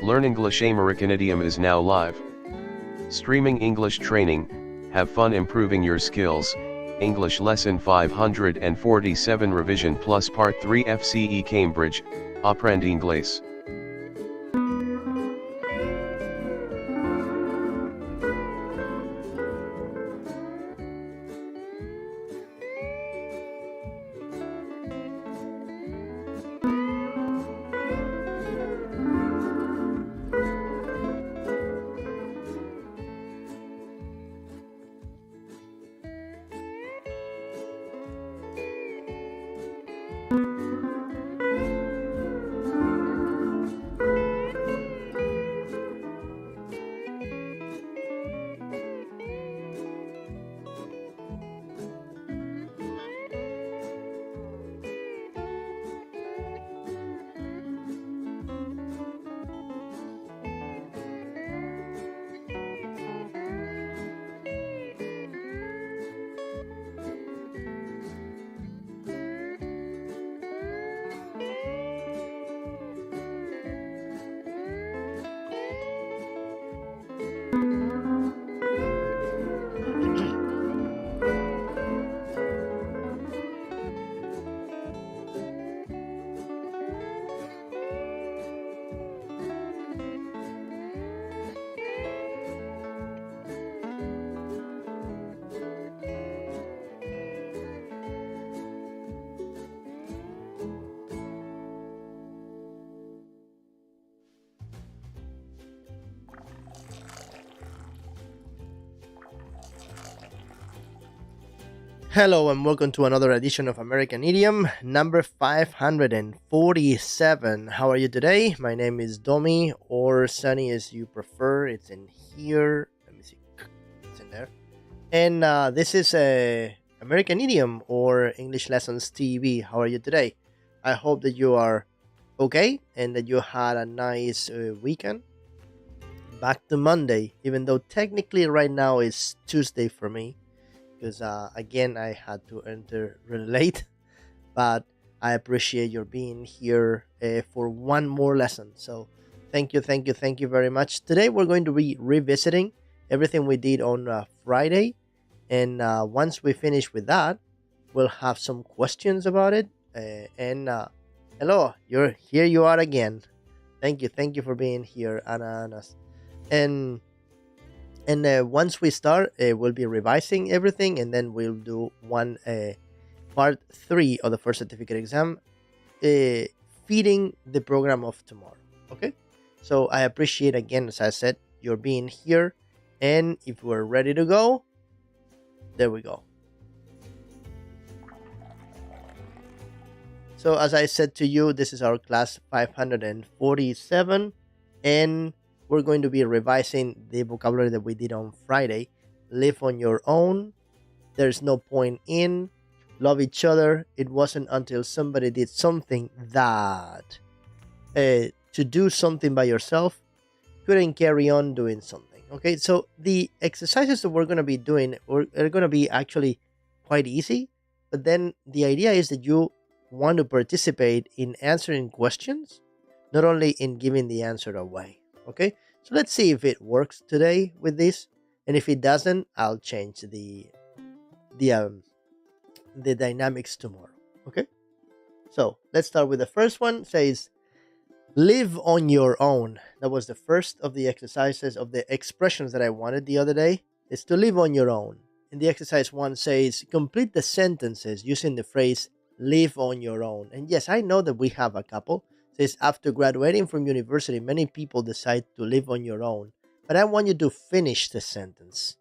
Learn English American Idiom is now live. Streaming English training, have fun improving your skills. English Lesson 547 Revision Plus Part 3 FCE Cambridge, Aprende Inglés. Hello and welcome to another edition of American Idiom, number 547. How are you today? My name is Domi, or Sunny as you prefer. It's in here. Let me see. It's in there. And this is American Idiom or English Lessons TV. How are you today? I hope that you are okay and that you had a nice weekend. Back to Monday, even though technically right now it's Tuesday for me. Because again I had to enter really late, but I appreciate your being here for one more lesson. So thank you very much. Today we're going to be revisiting everything we did on Friday, and once we finish with that, we'll have some questions about it. Hello, here you are again. Thank you for being here, Anna. And once we start, we'll be revising everything, and then we'll do part 3 of the first certificate exam, feeding the program of tomorrow. Okay? So I appreciate, again, as I said, your being here. And if we're ready to go, there we go. So as I said to you, this is our class 547. And we're going to be revising the vocabulary that we did on Friday. Live on your own. There's no point in. Love each other. It wasn't until somebody did something that to do something by yourself couldn't carry on doing something. Okay, so the exercises that we're going to be doing are going to be actually quite easy. But then the idea is that you want to participate in answering questions, not only in giving the answer away. Okay, so let's see if it works today with this, and if it doesn't, I'll change the dynamics tomorrow. Okay, so let's start with the first one. It says, live on your own. That was the first of the exercises of the expressions that I wanted the other day. Is to live on your own. And the exercise 1 says, complete the sentences using the phrase live on your own. And yes, I know that we have a couple. Says, after graduating from university, many people decide to live on your own. But I want you to finish the sentence.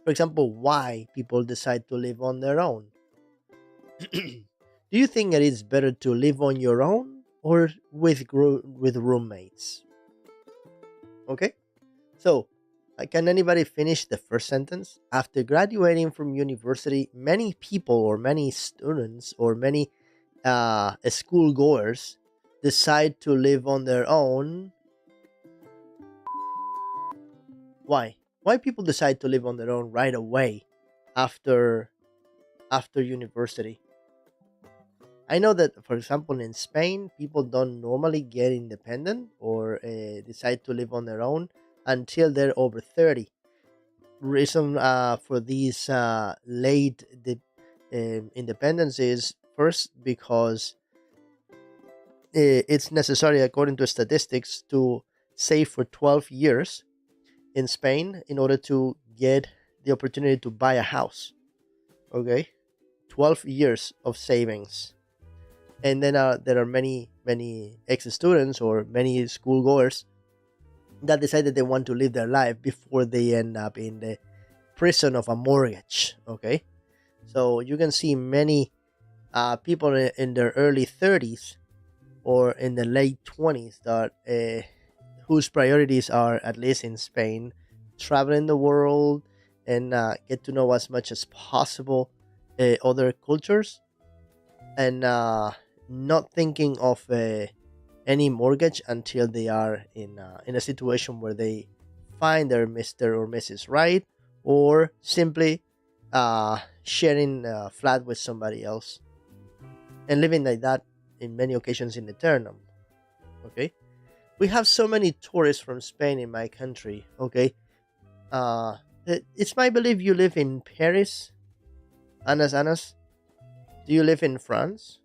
For example, why people decide to live on their own. Do you think it is better to live on your own or with roommates? Okay, so can anybody finish the first sentence? After graduating from university, many people or many students or many schoolgoers decide to live on their own. Why people decide to live on their own right away after university? I know that, for example, in Spain, people don't normally get independent or decide to live on their own until they're over 30. Reason for these independence is first because it's necessary, according to statistics, to save for 12 years in Spain in order to get the opportunity to buy a house. Okay, 12 years of savings. And then there are many ex-students or many schoolgoers that decide that they want to live their life before they end up in the prison of a mortgage. Okay, so you can see many people in their early 30s or in the late 20s that whose priorities are, at least in Spain, traveling the world and get to know as much as possible other cultures, and not thinking of any mortgage until they are in a situation where they find their Mr. or Mrs. Right, or simply sharing a flat with somebody else and living like that in many occasions in eternum. Okay, we have so many tourists from Spain in my country. Okay, it's my belief you live in Paris. Anas, do you live in France?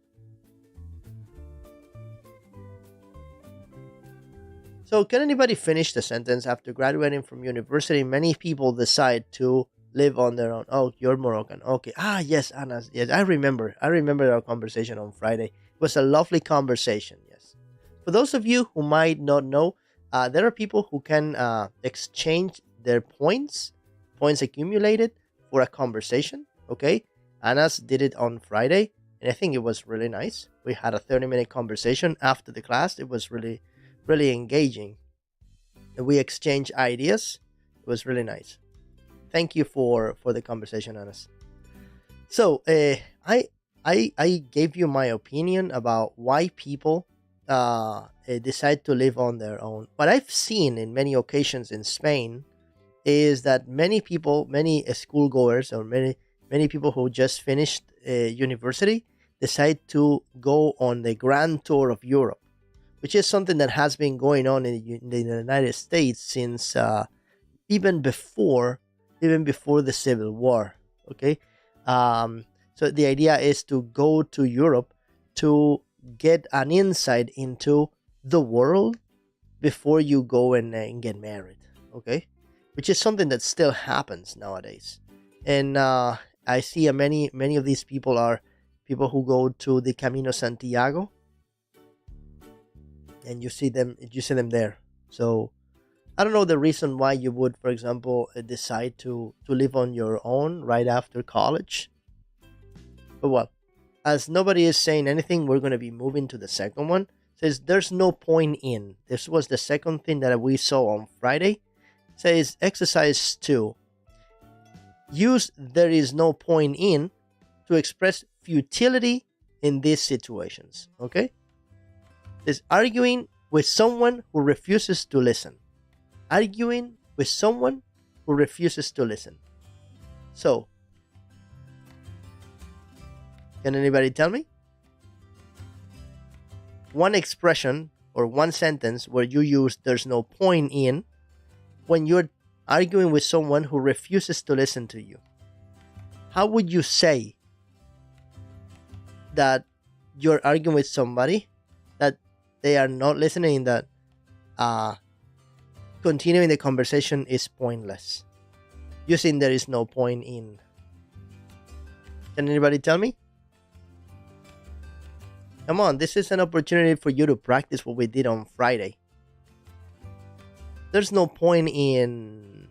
So, can anybody finish the sentence? After graduating from university, many people decide to live on their own. Oh, you're Moroccan. Okay. Ah, yes, Anas. Yes, I remember. I remember our conversation on Friday. It was a lovely conversation. Yes. For those of you who might not know, there are people who can exchange their points accumulated, for a conversation. Okay. Anas did it on Friday, and I think it was really nice. We had a 30-minute conversation after the class. It was really engaging. And we exchanged ideas. It was really nice. Thank you for the conversation, Anas. So I gave you my opinion about why people decide to live on their own. What I've seen in many occasions in Spain is that many people, many schoolgoers, or many people who just finished university, decide to go on the grand tour of Europe, which is something that has been going on in the United States since even before the Civil War. Okay, so the idea is to go to Europe to get an insight into the world before you go and get married. Okay, which is something that still happens nowadays, and I see many of these people are people who go to the Camino Santiago, and you see them there. So I don't know the reason why you would, for example, decide to live on your own right after college. But well, as nobody is saying anything, we're going to be moving to the second one. It says there's no point in. This was the second thing that we saw on Friday. It says exercise 2. Use there is no point in to express futility in these situations. Okay? Is arguing with someone who refuses to listen. Arguing with someone who refuses to listen. So, can anybody tell me one expression or one sentence where you use there's no point in when you're arguing with someone who refuses to listen to you? How would you say that you're arguing with somebody that they are not listening, that continuing the conversation is pointless, using there is no point in? Can anybody tell me? Come on, this is an opportunity for you to practice what we did on Friday. There's no point in.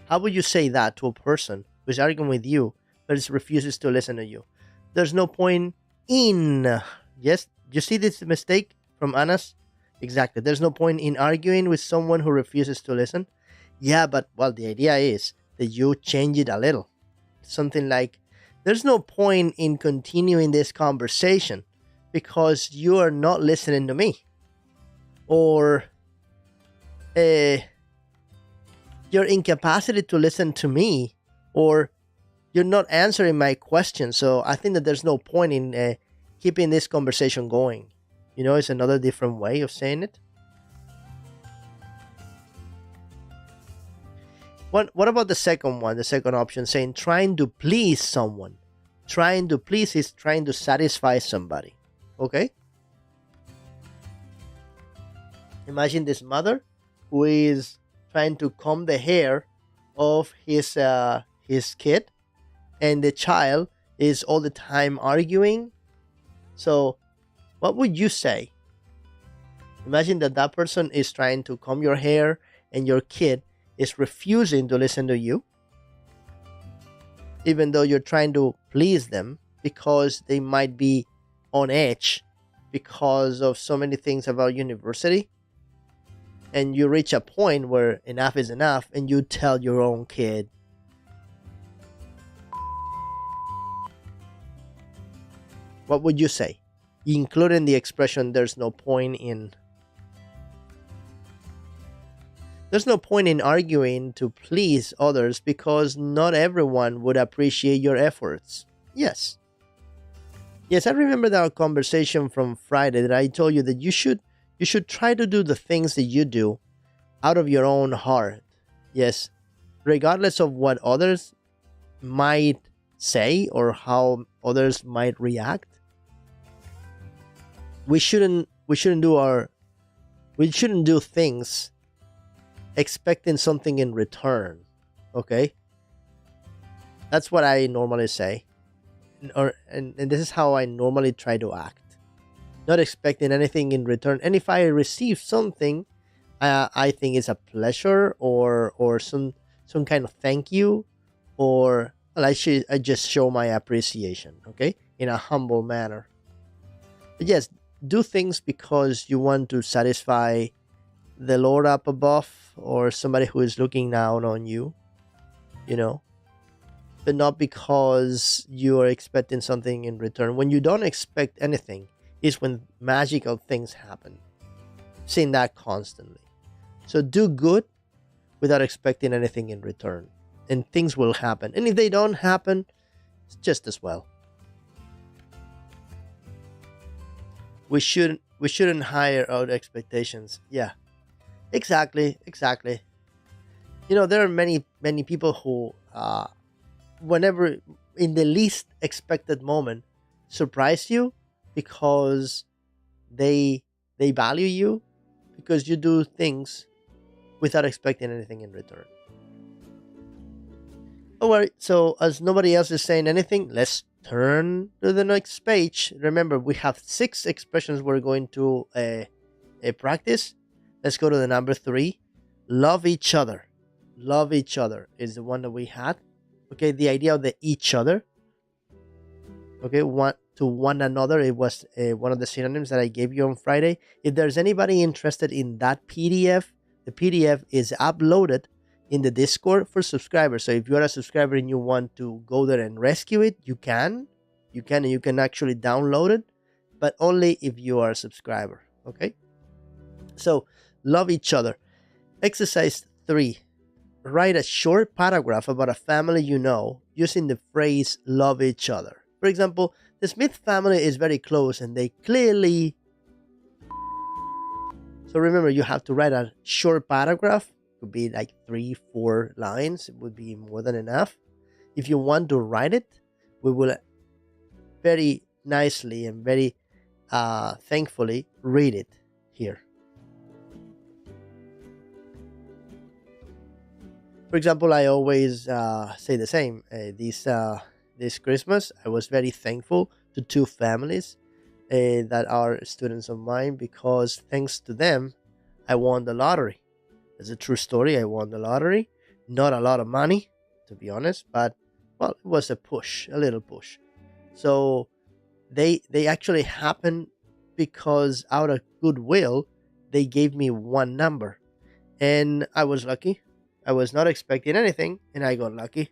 How would you say that to a person who's arguing with you but refuses to listen to you? There's no point in. Yes, you see this mistake from Anas? Exactly. There's no point in arguing with someone who refuses to listen. Yeah, but well, the idea is that you change it a little. Something like, there's no point in continuing this conversation because you are not listening to me. Or your incapacity to listen to me, or you're not answering my question. So I think that there's no point in keeping this conversation going. It's another different way of saying it. What about the second one, the second option, saying trying to please someone? Trying to please is trying to satisfy somebody. Okay? Imagine this mother who is trying to comb the hair of his kid, and the child is all the time arguing. So what would you say? Imagine that person is trying to comb your hair and your kid is refusing to listen to you, even though you're trying to please them, because they might be on edge because of so many things about university. And you reach a point where enough is enough, and you tell your own kid, what would you say? Including the expression, there's no point in arguing to please others, because not everyone would appreciate your efforts. Yes, I remember that conversation from Friday that I told you that you should try to do the things that you do out of your own heart. Yes, regardless of what others might say or how others might react. We shouldn't do things expecting something in return. Okay? That's what I normally say. And this is how I normally try to act. Not expecting anything in return. And if I receive something, I think it's a pleasure or some kind of thank you, or I just show my appreciation, okay, in a humble manner. But yes, do things because you want to satisfy the Lord up above or somebody who is looking down on you, but not because you are expecting something in return. When you don't expect anything is when magical things happen. Seeing that constantly. So do good without expecting anything in return, and things will happen. And if they don't happen, it's just as well. We shouldn't hire out expectations. Yeah, exactly. There are many people who, whenever in the least expected moment, surprise you because they value you, because you do things without expecting anything in return. Alright, so as nobody else is saying anything, let's turn to the next page. Remember, we have 6 expressions we're going to practice. Let's go to the number 3. Love each other. Love each other is the one that we had. Okay, the idea of the each other. Okay, one another. It was one of the synonyms that I gave you on Friday. If there's anybody interested in that PDF, the PDF is uploaded in the Discord for subscribers. So if you're a subscriber and you want to go there and rescue it, you can actually download it, but only if you are a subscriber. Okay, so love each other. Exercise 3. Write a short paragraph about a family you know using the phrase love each other. For example, the Smith family is very close and they clearly... So remember, you have to write a short paragraph. It could be like 3-4 lines. It would be more than enough. If you want to write it, we will very nicely and very thankfully read it here. For example, I always say the same. This Christmas, I was very thankful to 2 families that are students of mine, because thanks to them, I won the lottery. It's a true story. I won the lottery. Not a lot of money, to be honest, but, well, it was a little push. So they actually happened because out of goodwill, they gave me one number. And I was lucky. I was not expecting anything, and I got lucky.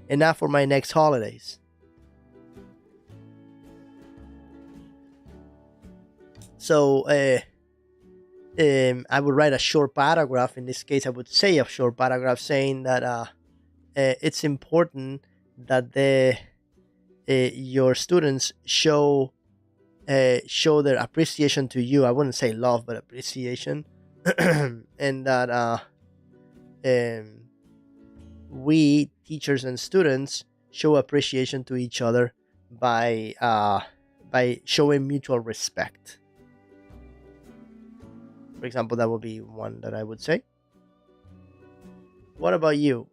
And now for my next holidays. So I would write a short paragraph. In this case, I would say a short paragraph saying that it's important that your students show their appreciation to you. I wouldn't say love, but appreciation, and that um, we teachers and students show appreciation to each other by showing mutual respect. For example, that would be one that I would say. What about you?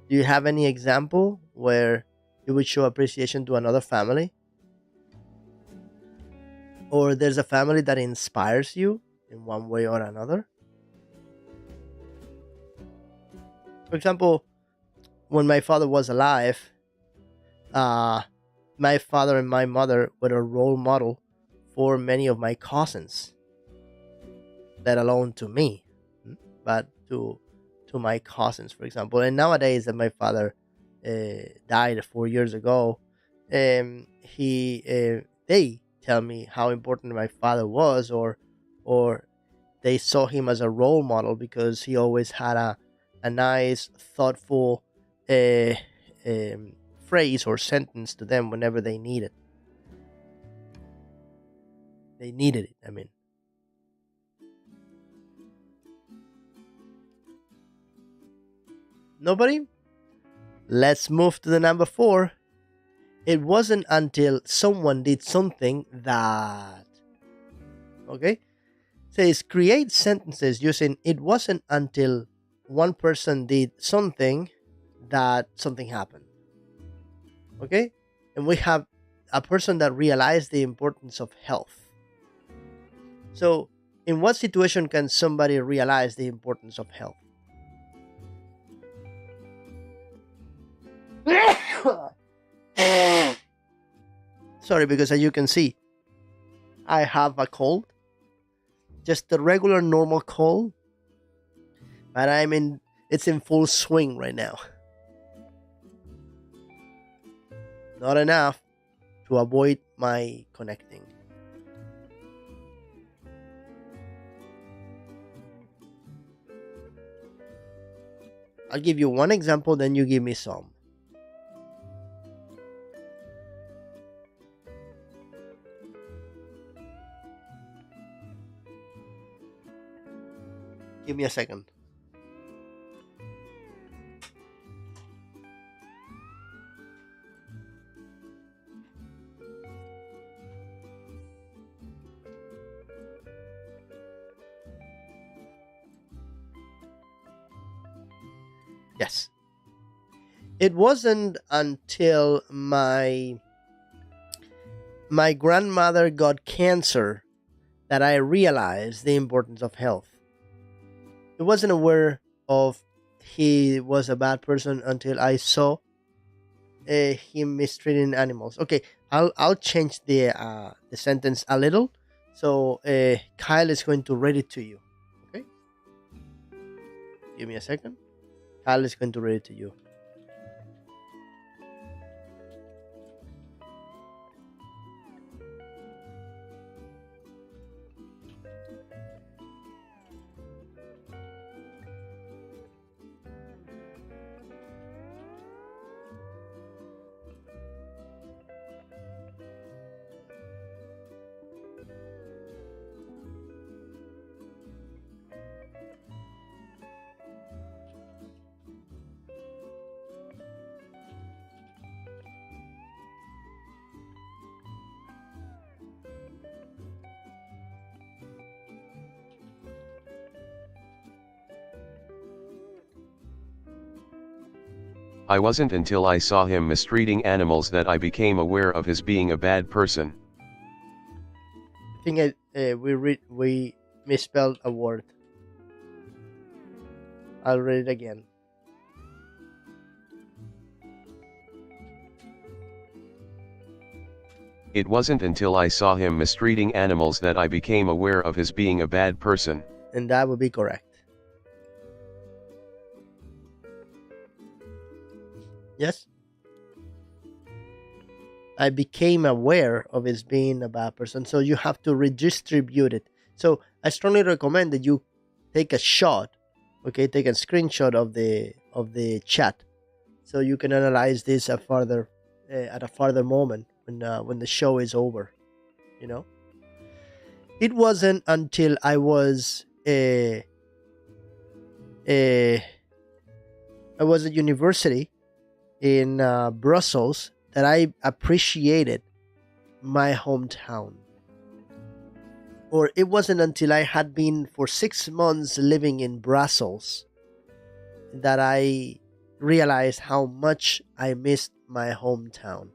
Do you have any example where you would show appreciation to another family? Or there's a family that inspires you in one way or another? For example, when my father was alive, my father and my mother were a role model for many of my cousins, let alone to me, but to my cousins, for example. And nowadays, that my father died 4 years ago, they tell me how important my father was, or they saw him as a role model because he always had a nice, thoughtful phrase or sentence to them whenever they needed. They needed it. I mean, nobody. Let's move to the number 4. It wasn't until someone did something that. Okay? Says create sentences using it wasn't until one person did something that something happened. Okay? And we have a person that realized the importance of health. So, in what situation can somebody realize the importance of health? Sorry, because as you can see, I have a cold. Just a regular normal cold. But it's in full swing right now. Not enough to avoid my connecting. I'll give you one example, then you give me some. Give me a second. Yes. It wasn't until my grandmother got cancer that I realized the importance of health. I wasn't aware of he was a bad person until I saw him mistreating animals. Okay, I'll change the sentence a little. So Kyle is going to read it to you. Okay, give me a second. Kyle is going to read it to you. I wasn't until I saw him mistreating animals that I became aware of his being a bad person. I think we misspelled a word. I'll read it again. It wasn't until I saw him mistreating animals that I became aware of his being a bad person. And that would be correct. Yes? I became aware of his being a bad person. So you have to redistribute it. So I strongly recommend that you take a shot, okay, take a screenshot of chat, so you can analyze this at a further moment when the show is over. You know, it wasn't until I was at university in Brussels that I appreciated my hometown. Or it wasn't until I had been for 6 months living in Brussels that I realized how much I missed my hometown.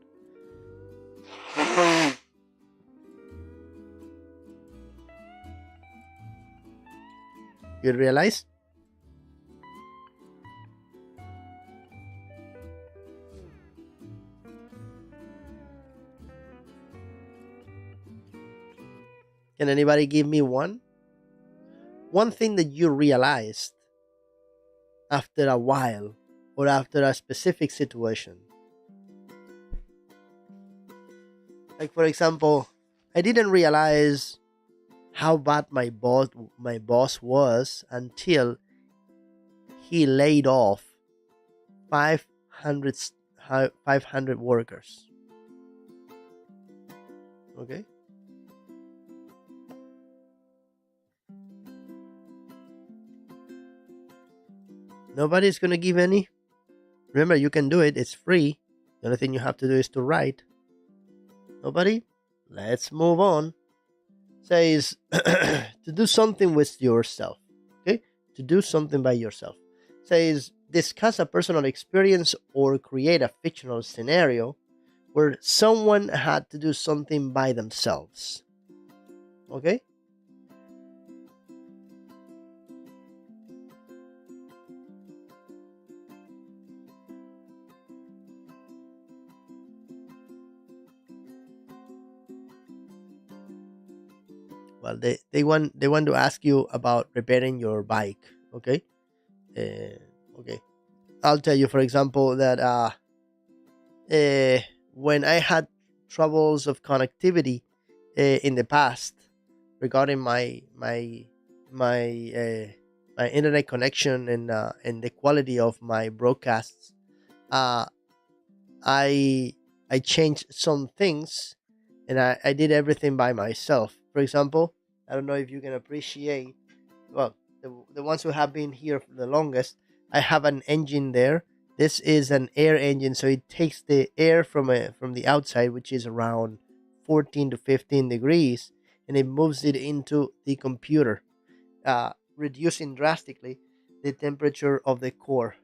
You realize? Can anybody give me one thing that you realized after a while or after a specific situation? Like, for example, I didn't realize how bad my boss was until he laid off 500 workers. Okay? Nobody's gonna give any? Remember, you can do it. It's free. The only thing you have to do is to write. Nobody? Let's move on. Says to do something with yourself. Okay? To do something by yourself. Says discuss a personal experience or create a fictional scenario where someone had to do something by themselves. Okay? Well, they want to ask you about repairing your bike. Okay. Okay. I'll tell you, for example, that when I had troubles of connectivity in the past regarding my internet connection and the quality of my broadcasts, I changed some things and I did everything by myself. For example, I don't know if you can appreciate, well, the ones who have been here for the longest, I have an engine there. This is an air engine, so it takes the air from the outside, which is around 14 to 15 degrees, and it moves it into the computer, reducing drastically the temperature of the core.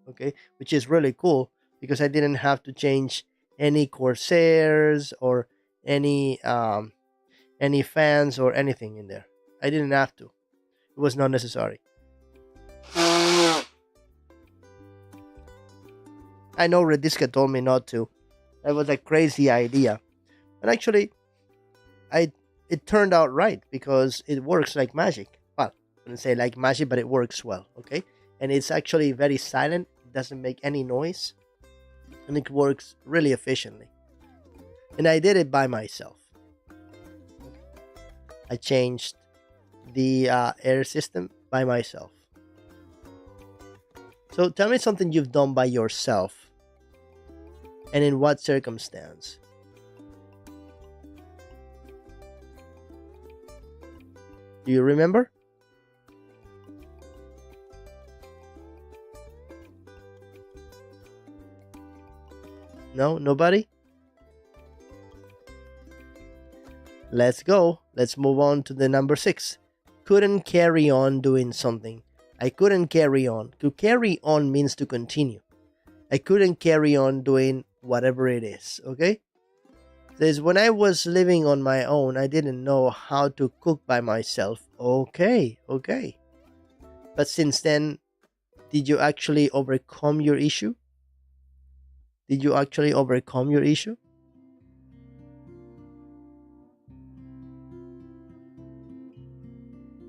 Okay, which is really cool because I didn't have to change any Corsairs or any fans or anything in there. I didn't have to. It was not necessary. I know Rediska told me not to. That was a crazy idea. But actually, it turned out right because it works like magic. Well, I wouldn't say like magic, but it works well, okay? And it's actually very silent. It doesn't make any noise. And it works really efficiently. And I did it by myself. I changed the air system by myself. So tell me something you've done by yourself and in what circumstance. Do you remember? No? Nobody? Let's go. Let's move on to the number 6. Couldn't carry on doing something. I couldn't carry on. To carry on means to continue. I couldn't carry on doing whatever it is. Okay? Says when I was living on my own, I didn't know how to cook by myself. Okay. But since then, did you actually overcome your issue? Did you actually overcome your issue?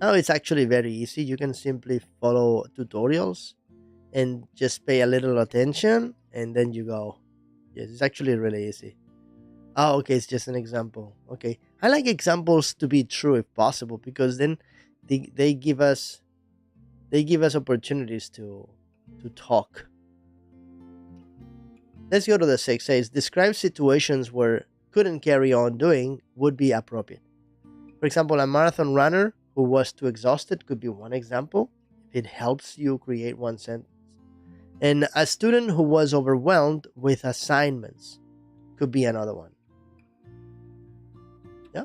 Now it's actually very easy. You can simply follow tutorials and just pay a little attention and then you go. Yes, it's actually really easy. Oh, okay, it's just an example. Okay. I like examples to be true if possible because then they give us opportunities to to talk. Let's go to the 6. It says, describe situations where couldn't carry on doing would be appropriate. For example, a marathon runner who was too exhausted could be one example. It helps you create one sentence. And a student who was overwhelmed with assignments could be another one. Yeah.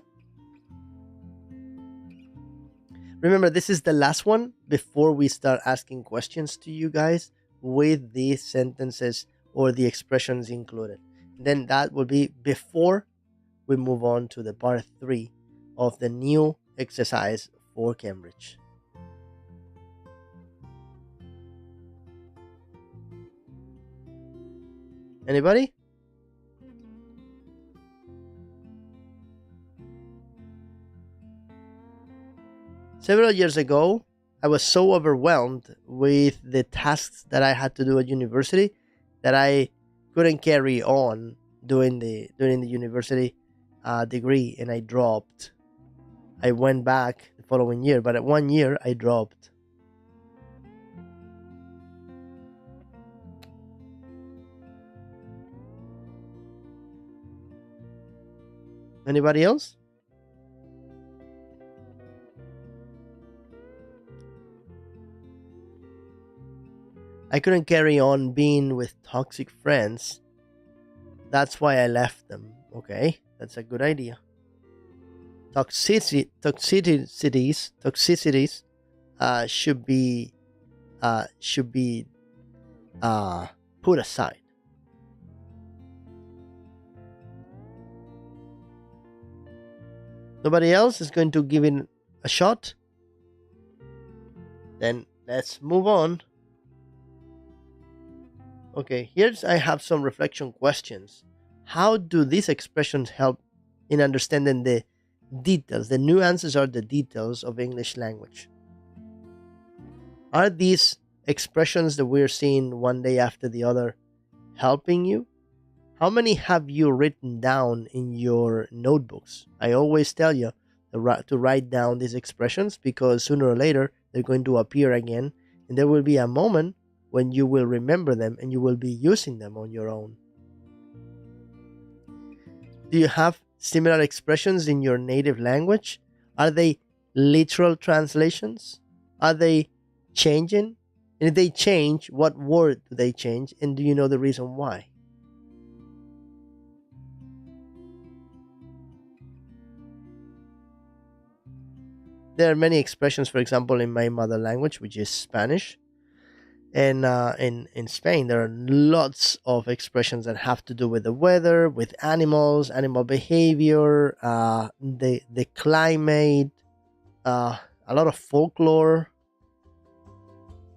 Remember, this is the last one before we start asking questions to you guys with the sentences or the expressions included. Then that will be before we move on to the part 3 of the new exercise for Cambridge. Anybody? Several years ago, I was so overwhelmed with the tasks that I had to do at university that I couldn't carry on doing the university degree, and I dropped. I went back the following year, but at 1 year I dropped. Anybody else? I couldn't carry on being with toxic friends. That's why I left them. Okay, that's a good idea. Toxicities should be put aside. Nobody else is going to give it a shot? Then let's move on. Okay, I have some reflection questions. How do these expressions help in understanding the details? The nuances are the details of English language. Are these expressions that we're seeing one day after the other helping you? How many have you written down in your notebooks? I always tell you to write down these expressions because sooner or later they're going to appear again, and there will be a moment when you will remember them and you will be using them on your own. Do you have similar expressions in your native language? Are they literal translations? Are they changing? And if they change, what word do they change? And do you know the reason why? There are many expressions, for example, in my mother language, which is Spanish. And in Spain, there are lots of expressions that have to do with the weather, with animals, animal behavior, the climate, a lot of folklore,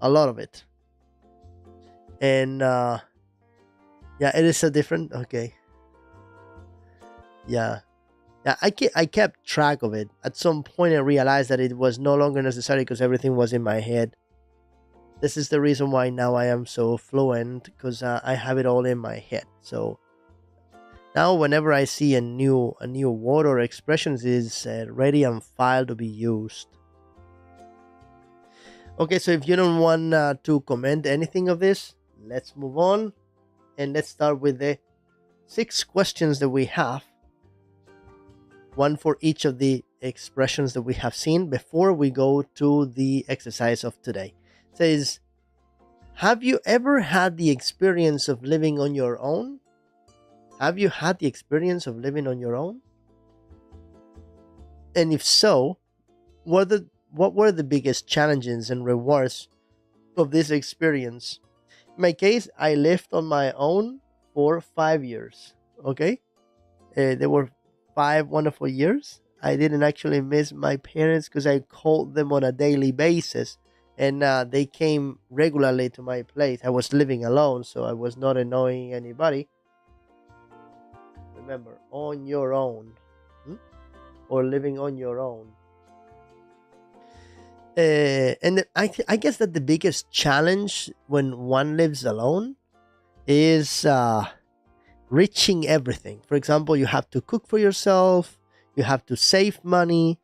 a lot of it. And yeah, it is a different. Okay. Yeah. Yeah, I kept track of it. At some point, I realized that it was no longer necessary because everything was in my head. This is the reason why now I am so fluent, because I have it all in my head. So now whenever I see a new word or expressions is ready and filed to be used. Okay, so if you don't want to comment anything of this, let's move on. And let's start with the 6 questions that we have. One for each of the expressions that we have seen before we go to the exercise of today. It says, have you ever had the experience of living on your own? Have you had the experience of living on your own? And if so, what were the biggest challenges and rewards of this experience? In my case, I lived on my own for 5 years. Okay? There were 5 wonderful years. I didn't actually miss my parents because I called them on a daily basis, and they came regularly to my place. I was living alone, so I was not annoying anybody. Remember, on your own, or living on your own. And I guess that the biggest challenge when one lives alone is reaching everything. For example, you have to cook for yourself, you have to save money,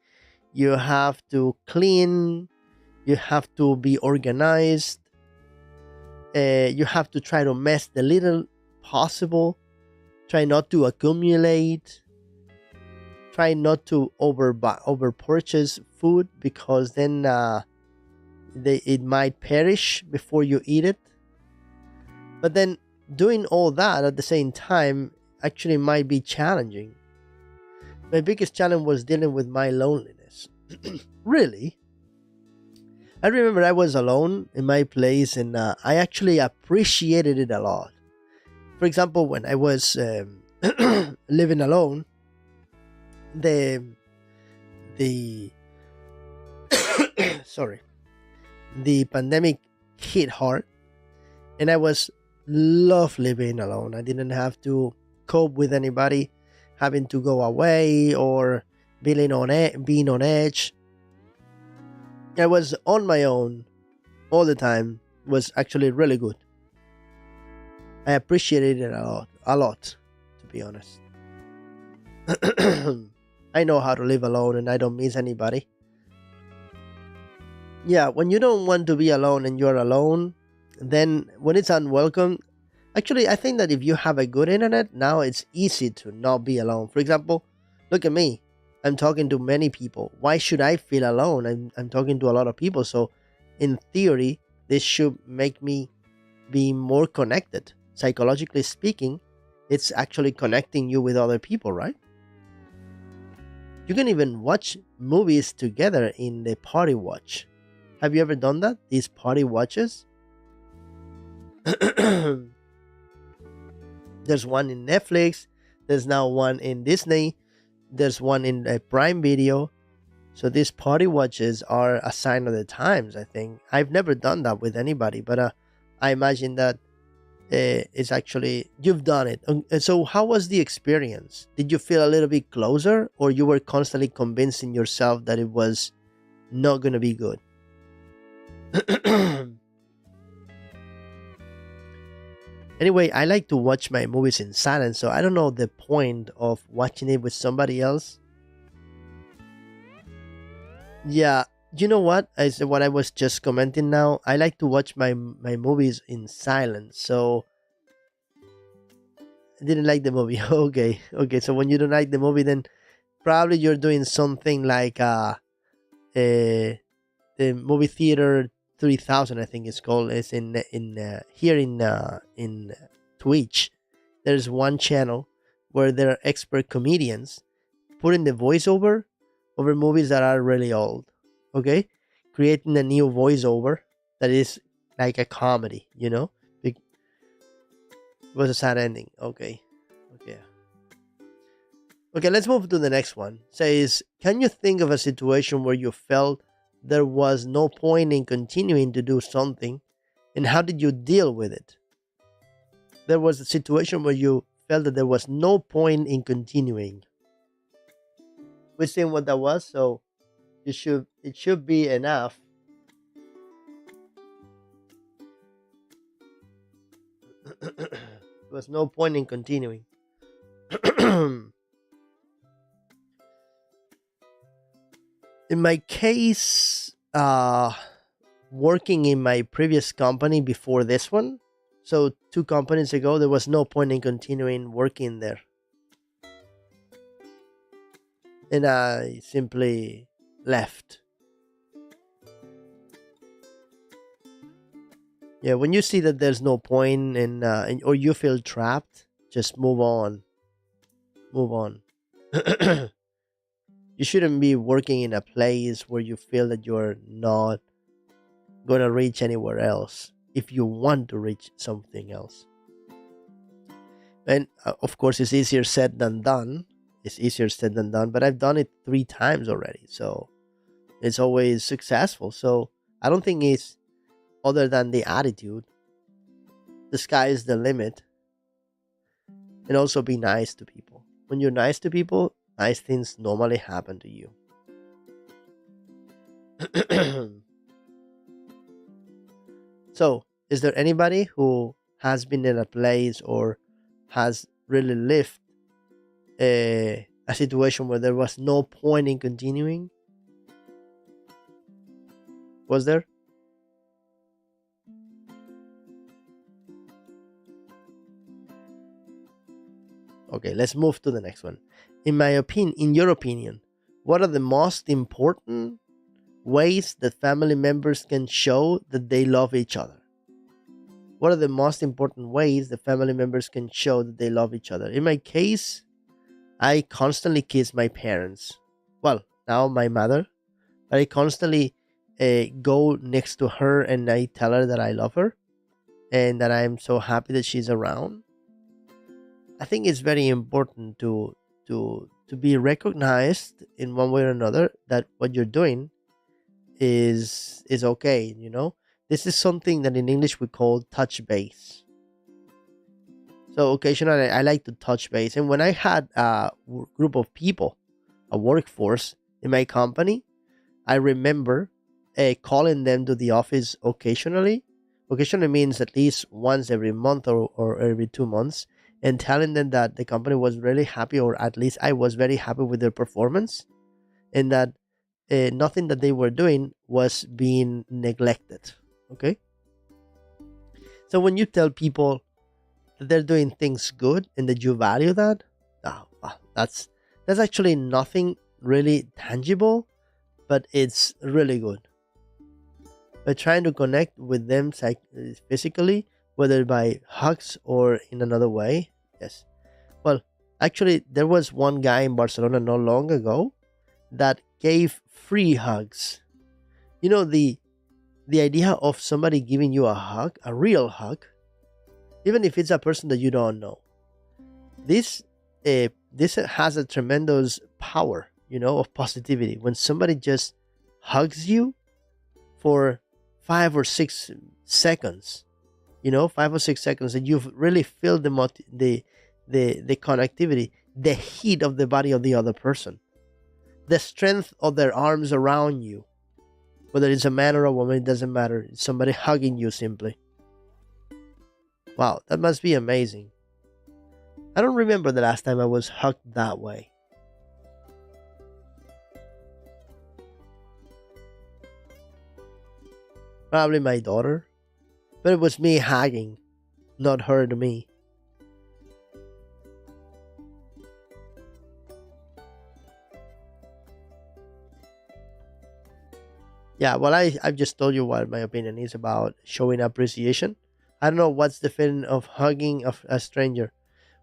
you have to clean, you have to be organized. You have to try to mess the little possible. Try not to accumulate. Try not to over purchase food, because then it might perish before you eat it. But then doing all that at the same time actually might be challenging. My biggest challenge was dealing with my loneliness. Really, I remember I was alone in my place, and I actually appreciated it a lot. For example, when I was living alone, the the sorry, the pandemic hit hard, and I was lovely being alone. I didn't have to cope with anybody, having to go away or being on edge. I was on my own all the time. It was actually really good. I appreciated it a lot, to be honest. I know how to live alone, and I don't miss anybody. Yeah, when you don't want to be alone and you're alone, then when it's unwelcome, actually, I think that if you have a good internet, now it's easy to not be alone. For example, look at me. I'm talking to many people. Why should I feel alone? I'm talking to a lot of people. So, in theory, this should make me be more connected. Psychologically speaking, it's actually connecting you with other people, right? You can even watch movies together in the party watch. Have you ever done that? These party watches? There's one in Netflix. There's now one in Disney. There's one in Prime Video. So these party watches are a sign of the times, I think. I've never done that with anybody, but I imagine that it's actually, you've done it. And so how was the experience? Did you feel a little bit closer, or you were constantly convincing yourself that it was not going to be good? Anyway, I like to watch my movies in silence, so I don't know the point of watching it with somebody else. Yeah, you know what? What I was just commenting now. I like to watch my movies in silence, so I didn't like the movie. Okay. So when you don't like the movie, then probably you're doing something like the movie theater 3000, I think it's called. It's in here in Twitch. There's one channel where there are expert comedians putting the voiceover over movies that are really old. Okay, creating a new voiceover that is like a comedy. It was a sad ending. Okay. Let's move to the next one. Says, can you think of a situation where you felt there was no point in continuing to do something, and how did you deal with it? There was a situation where you felt that there was no point in continuing. We've seen what that was, so it should be enough. There was no point in continuing. In my case, working in my previous company before this one, so 2 companies ago, there was no point in continuing working there. And I simply left. Yeah, when you see that there's no point or you feel trapped, just move on. You shouldn't be working in a place where you feel that you're not going to reach anywhere else if you want to reach something else. And of course, it's easier said than done. But I've done it 3 times already. So it's always successful. So I don't think it's other than the attitude. The sky is the limit. And also be nice to people. When you're nice to people, nice things normally happen to you. So, is there anybody who has been in a place or has really lived a situation where there was no point in continuing? Was there? Okay, let's move to the next one. In your opinion, what are the most important ways that family members can show that they love each other? What are the most important ways that family members can show that they love each other? In my case, I constantly kiss my parents. Well, now my mother, but I constantly go next to her and I tell her that I love her and that I'm so happy that she's around. I think it's very important to be recognized in one way or another that what you're doing is okay. This is something that in English we call touch base. So occasionally I like to touch base, and when I had a group of people, a workforce in my company, I remember calling them to the office occasionally. Occasionally means at least once every month or every 2 months, and telling them that the company was really happy, or at least I was very happy with their performance, and that nothing that they were doing was being neglected. Okay, so when you tell people that they're doing things good and that you value that, that's actually nothing really tangible, but it's really good. By trying to connect with them physically, whether by hugs or in another way. Yes. Well, actually, there was one guy in Barcelona not long ago that gave free hugs. The idea of somebody giving you a hug, a real hug, even if it's a person that you don't know. This has a tremendous power, of positivity. When somebody just hugs you for 5 or 6 seconds, 5 or 6 seconds, and you really feel the connectivity, the heat of the body of the other person, the strength of their arms around you, whether it's a man or a woman, it doesn't matter. It's somebody hugging you simply. Wow, that must be amazing. I don't remember the last time I was hugged that way. Probably my daughter, but it was me hugging, not her to me. Yeah, well, I've just told you what my opinion is about showing appreciation. I don't know what's the feeling of hugging of a stranger.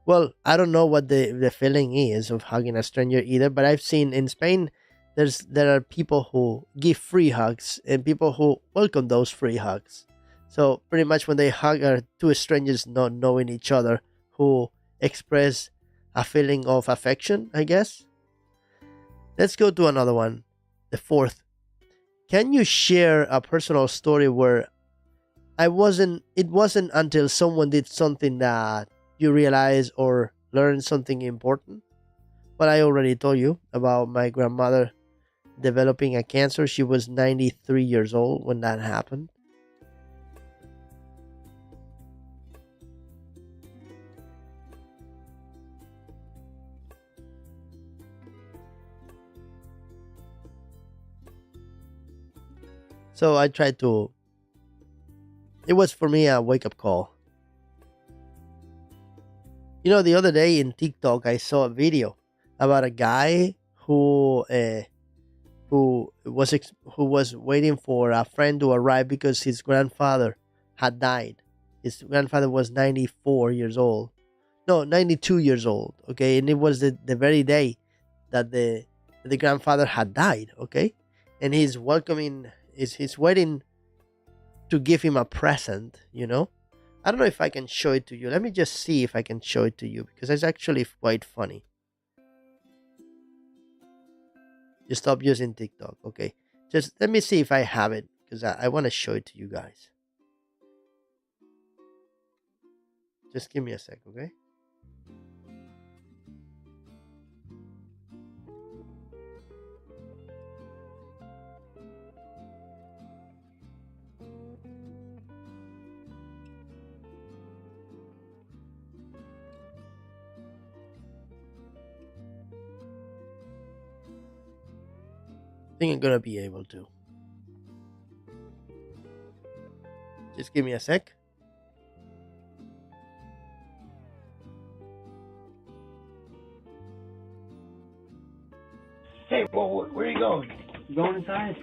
Well, I don't know what the feeling is of hugging a stranger either, but I've seen in Spain there are people who give free hugs and people who welcome those free hugs. So pretty much when they hug are two strangers not knowing each other who express a feeling of affection, I guess. Let's go to another one. The fourth. Can you share a personal story where it wasn't until someone did something that you realize or learn something important? Well, I already told you about my grandmother developing a cancer. She was 93 years old when that happened. So I tried to, it was for me a wake up call. The other day in TikTok, I saw a video about a guy who was waiting for a friend to arrive because his grandfather had died. His grandfather was 94 years old. No, 92 years old. Okay, and it was the very day that the grandfather had died. Okay, and he's waiting to give him a present. I don't know if I can show it to you. Let me just see if I can show it to you because it's actually quite funny. You stop using TikTok. Okay. Just let me see if I have it because I want to show it to you guys. Just give me a sec, okay? I think I'm gonna be able to. Just give me a sec. Okay, well, where are you going? I'm going inside.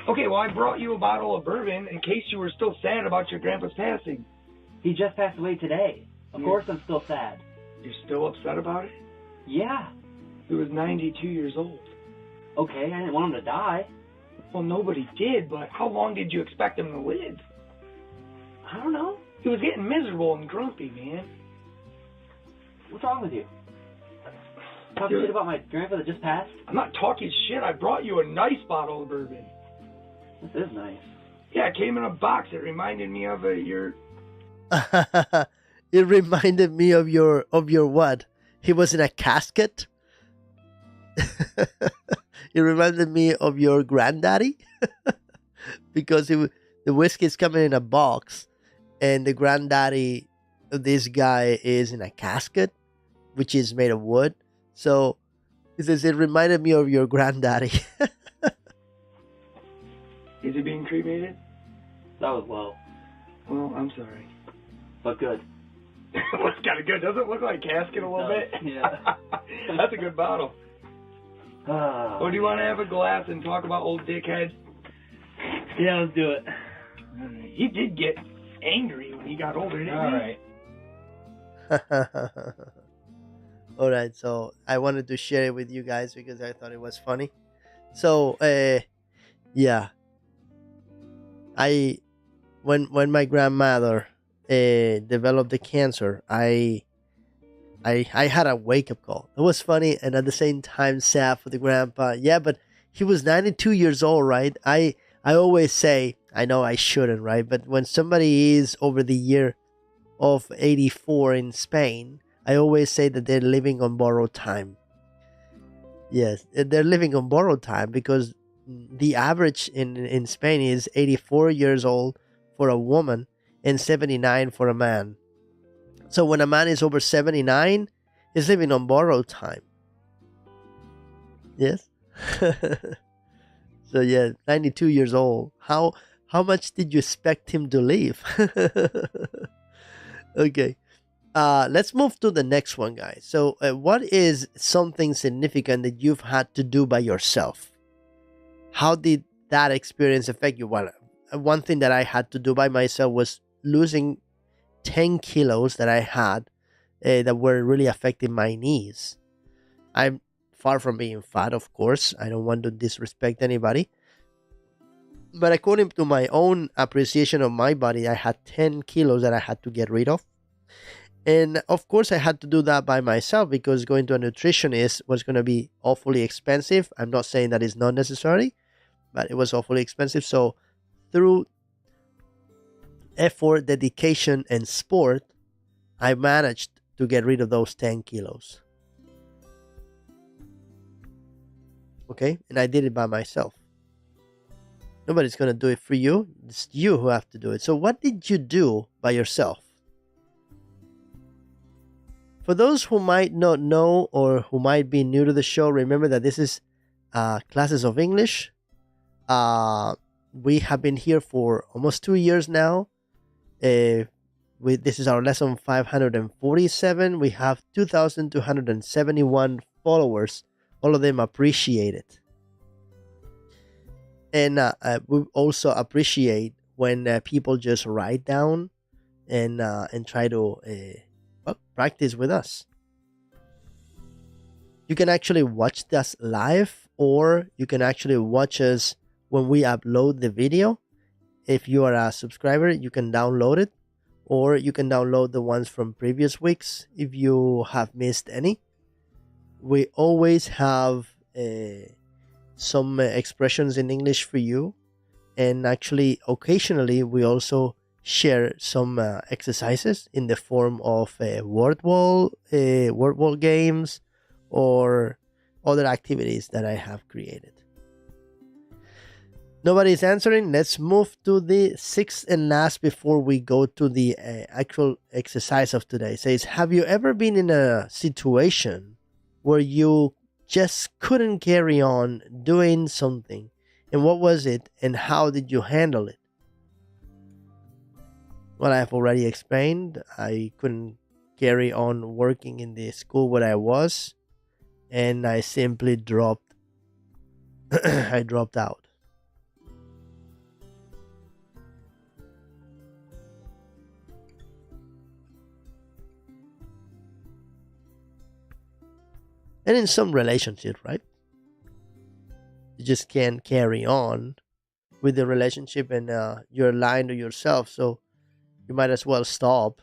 Okay, well, I brought you a bottle of bourbon in case you were still sad about your grandpa's passing. He just passed away today. Of course I'm still sad. You're still upset about it? Yeah. He was 92 years old. Okay, I didn't want him to die. Well, nobody did, but how long did you expect him to live? I don't know. He was getting miserable and grumpy, man. What's wrong with you? Talking shit about my grandpa that just passed? I'm not talking shit. I brought you a nice bottle of bourbon. This is nice. Yeah, it came in a box. It reminded me of your... It reminded me of your what? He was in a casket? It reminded me of your granddaddy? Because the whiskey is coming in a box, and the granddaddy of this guy is in a casket, which is made of wood. So he says it reminded me of your granddaddy. Is it being cremated? That was low. Well, I'm sorry. But good. Looks kind of good. Doesn't it look like a casket a little bit? Yeah. That's a good bottle. Or do you want to have a glass and talk about old dickhead? Yeah, let's do it. He did get angry when he got older, didn't he? All right. All right, so I wanted to share it with you guys because I thought it was funny. So, yeah, when my grandmother developed the cancer, I had a wake up call. It was funny and at the same time sad for the grandpa. Yeah, but he was 92 years old, right? I always say, I know I shouldn't, right? But when somebody is over the year of 84 in Spain, I always say that they're living on borrowed time. Yes, they're living on borrowed time because the average in Spain is 84 years old for a woman and 79 for a man. So when a man is over 79, he's living on borrowed time. Yes? So yeah, 92 years old. How much did you expect him to live? Okay. Let's move to the next one, guys. So what is something significant that you've had to do by yourself? How did that experience affect you? Well, one thing that I had to do by myself was losing 10 kilos that I had that were really affecting my knees. I'm far from being fat, of course. I don't want to disrespect anybody. But according to my own appreciation of my body, I had 10 kilos that I had to get rid of. And of course, I had to do that by myself because going to a nutritionist was going to be awfully expensive. I'm not saying that it's not necessary, but it was awfully expensive. So through effort, dedication, and sport, I managed to get rid of those 10 kilos. Okay? And I did it by myself. Nobody's going to do it for you. It's you who have to do it. So what did you do by yourself? For those who might not know or who might be new to the show, remember that this is Classes of English. We have been here for almost 2 years now. This is our lesson 547. We have 2,271 followers. All of them appreciate it. And we also appreciate when people just write down and try to practice with us. You can actually watch us live, or you can actually watch us when we upload the video. If you are a subscriber, you can download it, or you can download the ones from previous weeks if you have missed any. We always have some expressions in English for you, and actually occasionally we also share some exercises in the form of word wall games or other activities that I have created. Nobody's answering. Let's move to the sixth and last before we go to the actual exercise of today. It says, have you ever been in a situation where you just couldn't carry on doing something? And what was it and how did you handle it? Well, I have already explained. I couldn't carry on working in the school where I was, and I simply dropped I dropped out. And in some relationships, right? You just can't carry on with the relationship, and you're lying to yourself, so you might as well stop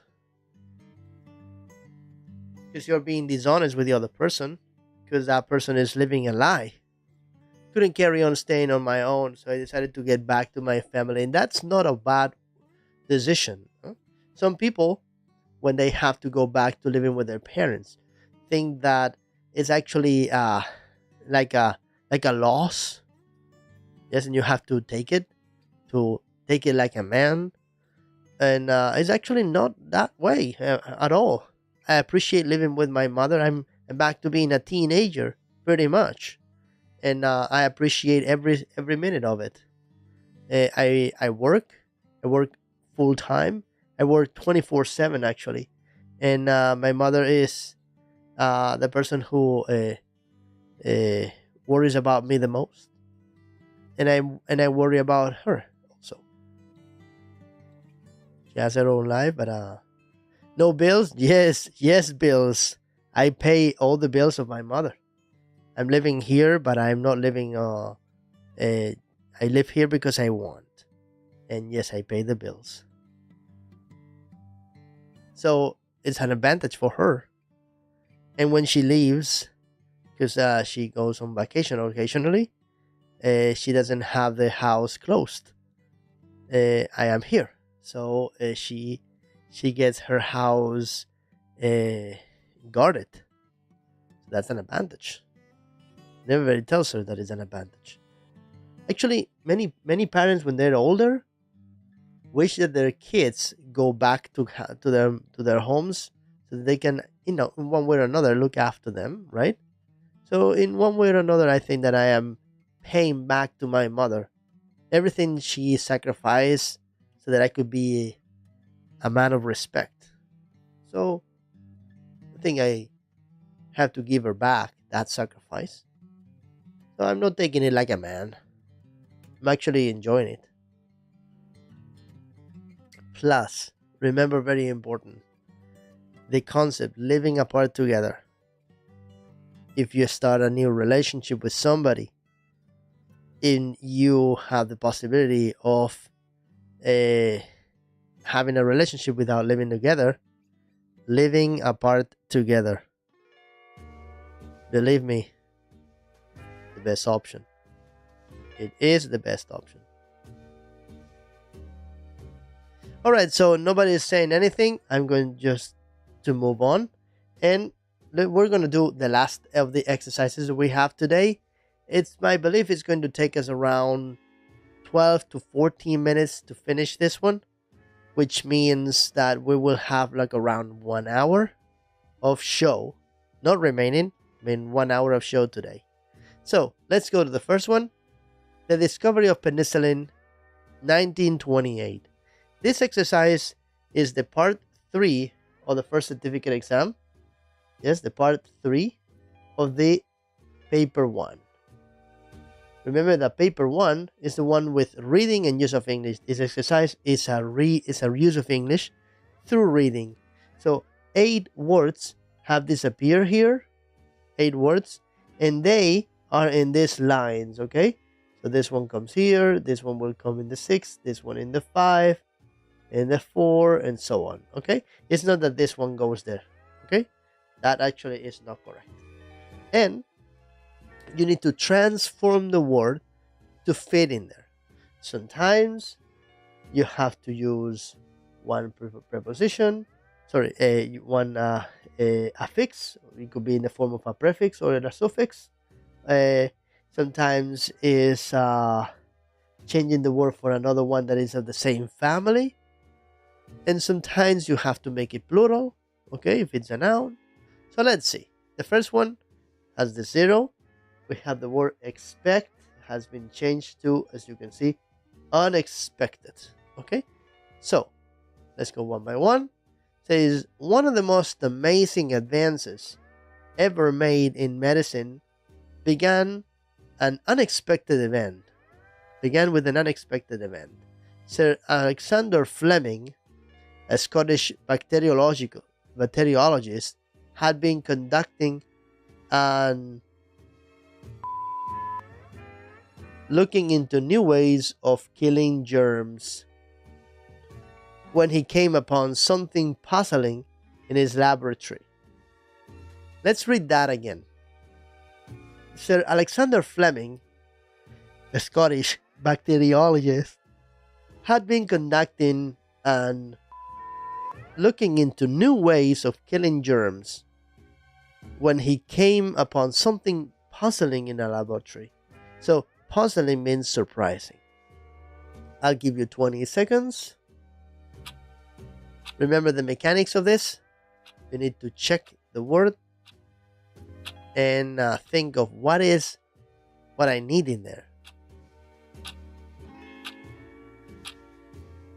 because you're being dishonest with the other person, because that person is living a lie. Couldn't carry on staying on my own, so I decided to get back to my family, and that's not a bad decision. Huh? Some people, when they have to go back to living with their parents, think that it's actually like a loss. Yes, and you have to take it like a man, and it's actually not that way at all. I appreciate living with my mother. I'm back to being a teenager, pretty much, and I appreciate every minute of it. I work full time. I work 24/7 actually, and my mother is the person who worries about me the most, and I worry about her also. She has her own life, but no bills. Yes, bills. I pay all the bills of my mother. I'm living here, but I'm not living. I live here because I want, and yes, I pay the bills. So it's an advantage for her. And when she leaves, because she goes on vacation occasionally, she doesn't have the house closed. I am here, so she gets her house guarded. That's an advantage. Everybody tells her that it's an advantage. Actually, many parents, when they're older, wish that their kids go back to their homes so that they can, in one way or another, look after them, right? So in one way or another, I think that I am paying back to my mother everything she sacrificed so that I could be a man of respect. So I think I have to give her back that sacrifice. So I'm not taking it like a man. I'm actually enjoying it. Plus, remember, very important, the concept living apart together. If you start a new relationship with somebody and you have the possibility of having a relationship without living together, living apart together, believe me, the best option. It is the best option. All right, so nobody is saying anything. I'm going just to move on, and we're going to do the last of the exercises that we have today. It's my belief it's going to take us around 12 to 14 minutes to finish this one, which means that we will have like around 1 hour of show, not remaining, 1 hour of show today. So let's go to the first one. The discovery of penicillin, 1928. This exercise is the part 3 of the first certificate exam. Yes, the part 3 of the paper 1. Remember that paper 1 is the one with reading and use of English. This exercise is a use of English through reading. So 8 words have disappeared here. 8 words, and they are in these lines, okay? So this one comes here, this one will come in the 6, this one in the 5, in the 4, and so on, okay? It's not that this one goes there, okay? That actually is not correct. And you need to transform the word to fit in there. Sometimes you have to use one preposition, one affix. It could be in the form of a prefix or a suffix. Sometimes is changing the word for another one that is of the same family. And sometimes you have to make it plural, okay, if it's a noun. So let's see. The first one has the 0. We have the word expect, has been changed to, as you can see, unexpected, okay? So let's go one by one. It says, one of the most amazing advances ever made in medicine began an unexpected event. Began with an unexpected event. Sir Alexander Fleming, a Scottish bacteriologist, had been conducting and looking into new ways of killing germs when he came upon something puzzling in his laboratory. Let's read that again. Sir Alexander Fleming, a Scottish bacteriologist, had been conducting and looking into new ways of killing germs when he came upon something puzzling in a laboratory. So, puzzling means surprising. I'll give you 20 seconds. Remember the mechanics of this? You need to check the word and think of what I need in there.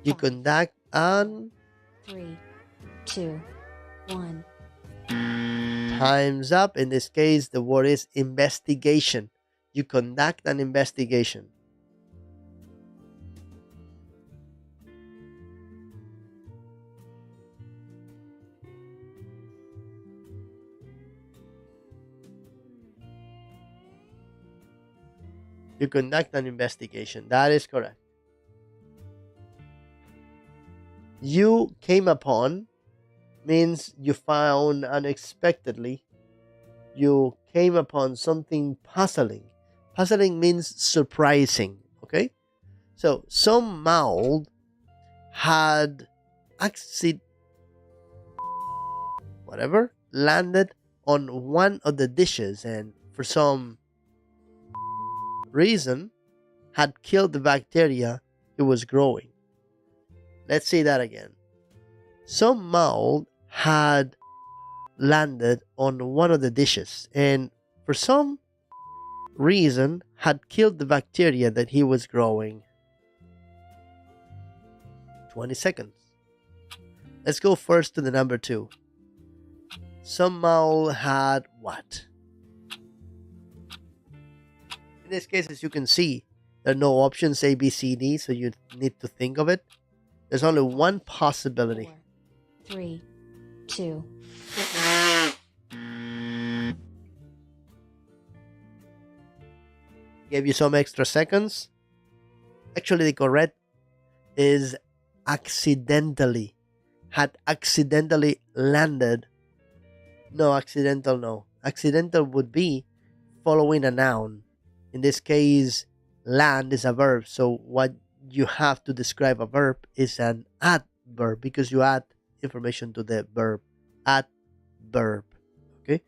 You conduct and 3, 2, 1. Time's up. In this case, the word is investigation. You conduct an investigation. You conduct an investigation. That is correct. You came upon means you found unexpectedly. You came upon something puzzling. Puzzling means surprising. Okay? So, some mold had landed on one of the dishes and for some reason had killed the bacteria it was growing. Let's say that again. Some mold had landed on one of the dishes and for some reason had killed the bacteria that he was growing. 20 seconds. Let's go first to the number 2. Some mold had what? In this case, as you can see, there are no options A, B, C, D, so you need to think of it. There's only one possibility. 4, 3, 2. Gave you some extra seconds. Actually, the correct is accidentally. Had accidentally landed. No, accidental, no. Accidental would be following a noun. In this case, land is a verb. So what you have to describe a verb is an adverb because you add information to the verb. Adverb. Okay?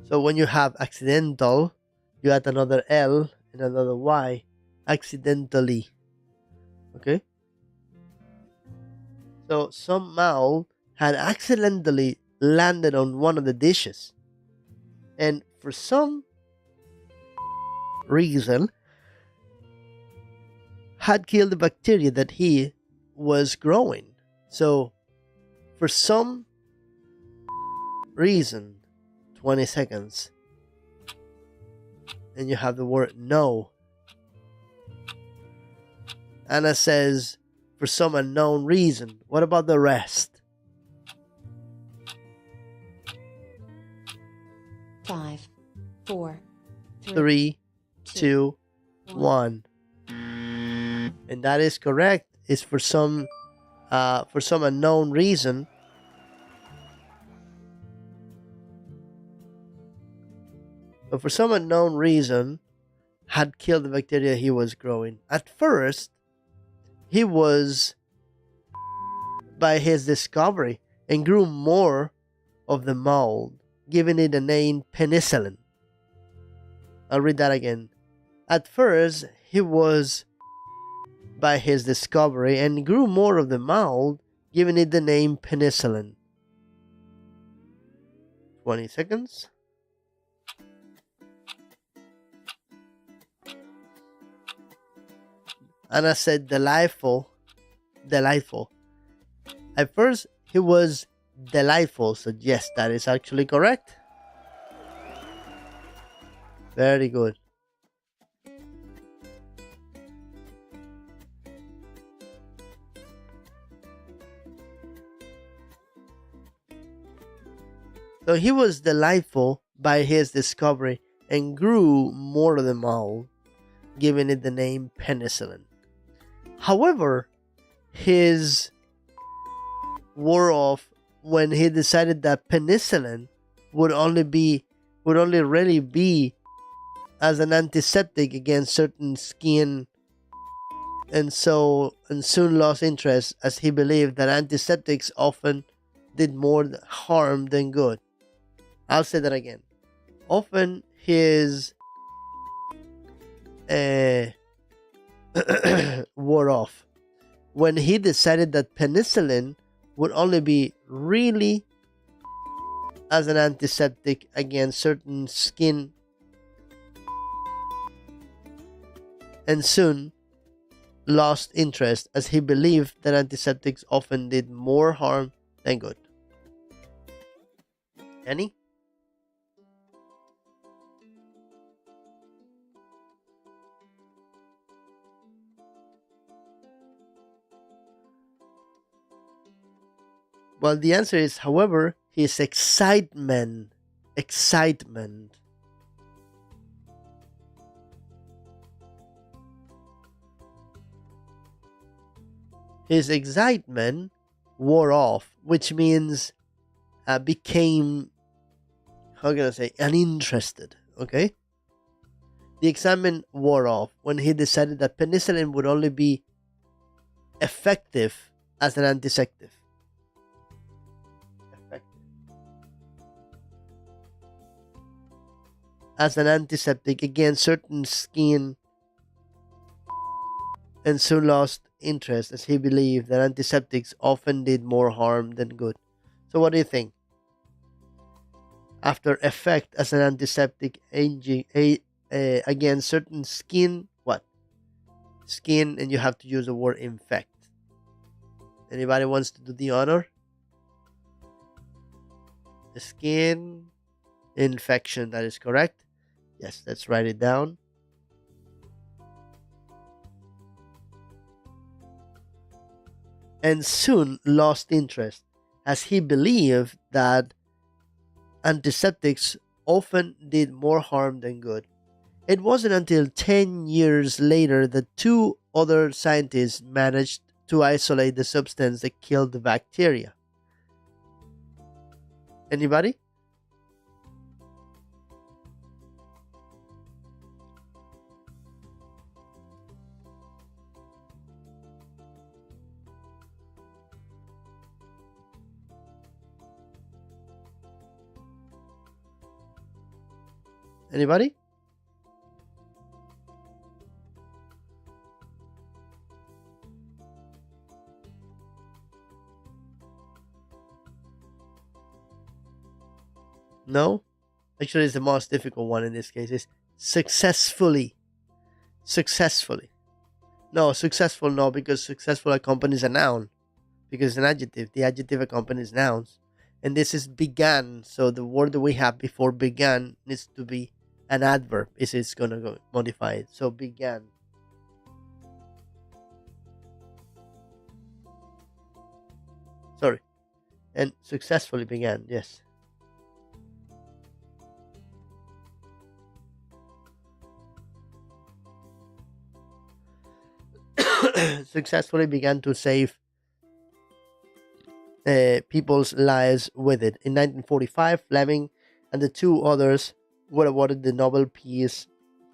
So when you have accidental, you add another L and another Y. Accidentally. Okay? So some mold had accidentally landed on one of the dishes. And for some reason had killed the bacteria that he was growing. So for some reason, 20 seconds. And you have the word no. Anna says, for some unknown reason. What about the rest? 5, 4, 3, 2, 1. And that is correct. It's for some unknown reason. But for some unknown reason, had killed the bacteria he was growing. At first, he was by his discovery and grew more of the mold, giving it the name penicillin. I'll read that again. At first, he was by his discovery and grew more of the mold, giving it the name penicillin. 20 seconds. Anna said delightful. delightful. At first, he was delightful. So yes, that is actually correct. Very good. So he was delightful by his discovery and grew more than mouth, giving it the name penicillin. However, his wore off when he decided that penicillin would only really be as an antiseptic against certain skin, and soon lost interest as he believed that antiseptics often did more harm than good. I'll say that again. Often his wore off when he decided that penicillin would only be really as an antiseptic against certain skin, and soon lost interest as he believed that antiseptics often did more harm than good. Any? Well, the answer is, however, his excitement. His excitement wore off, which means became, how can I say, uninterested. Okay? The excitement wore off when he decided that penicillin would only be effective as an antiseptic. As an antiseptic against certain skin, and soon lost interest as he believed that antiseptics often did more harm than good. So what do you think? After effect as an antiseptic against certain skin, what? Skin, and you have to use the word infect. Anybody wants to do the honor? The skin infection, that is correct. Yes, let's write it down. And soon lost interest as he believed that antiseptics often did more harm than good. It wasn't until 10 years later that two other scientists managed to isolate the substance that killed the bacteria. Anybody? Anybody? No? Actually, it's the most difficult one in this case. Is successfully. Successfully. No, successful no, because successful accompanies a noun. Because it's an adjective. The adjective accompanies nouns. And this is began. So the word that we have before began needs to be an adverb. It's going to go modify it. So began. Sorry. And successfully began. Yes. Successfully began to save people's lives with it. In 1945, Fleming and the two others were awarded the Nobel Peace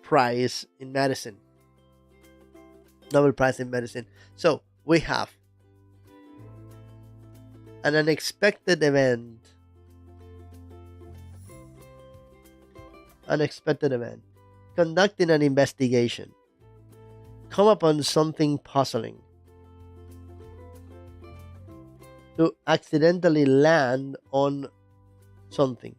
Prize in Medicine. Nobel Prize in Medicine. So we have an unexpected event. Unexpected event. Conducting an investigation. Come upon something puzzling. To accidentally land on something.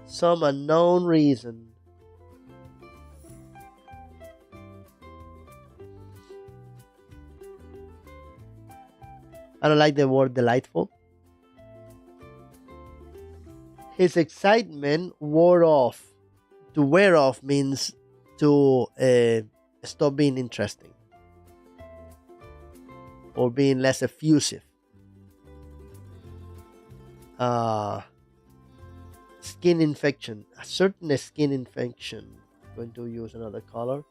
Some unknown reason. I don't like the word delightful. His excitement wore off. To wear off means to stop being interesting or being less effusive. Skin infection. A certain skin infection. I'm going to use another color.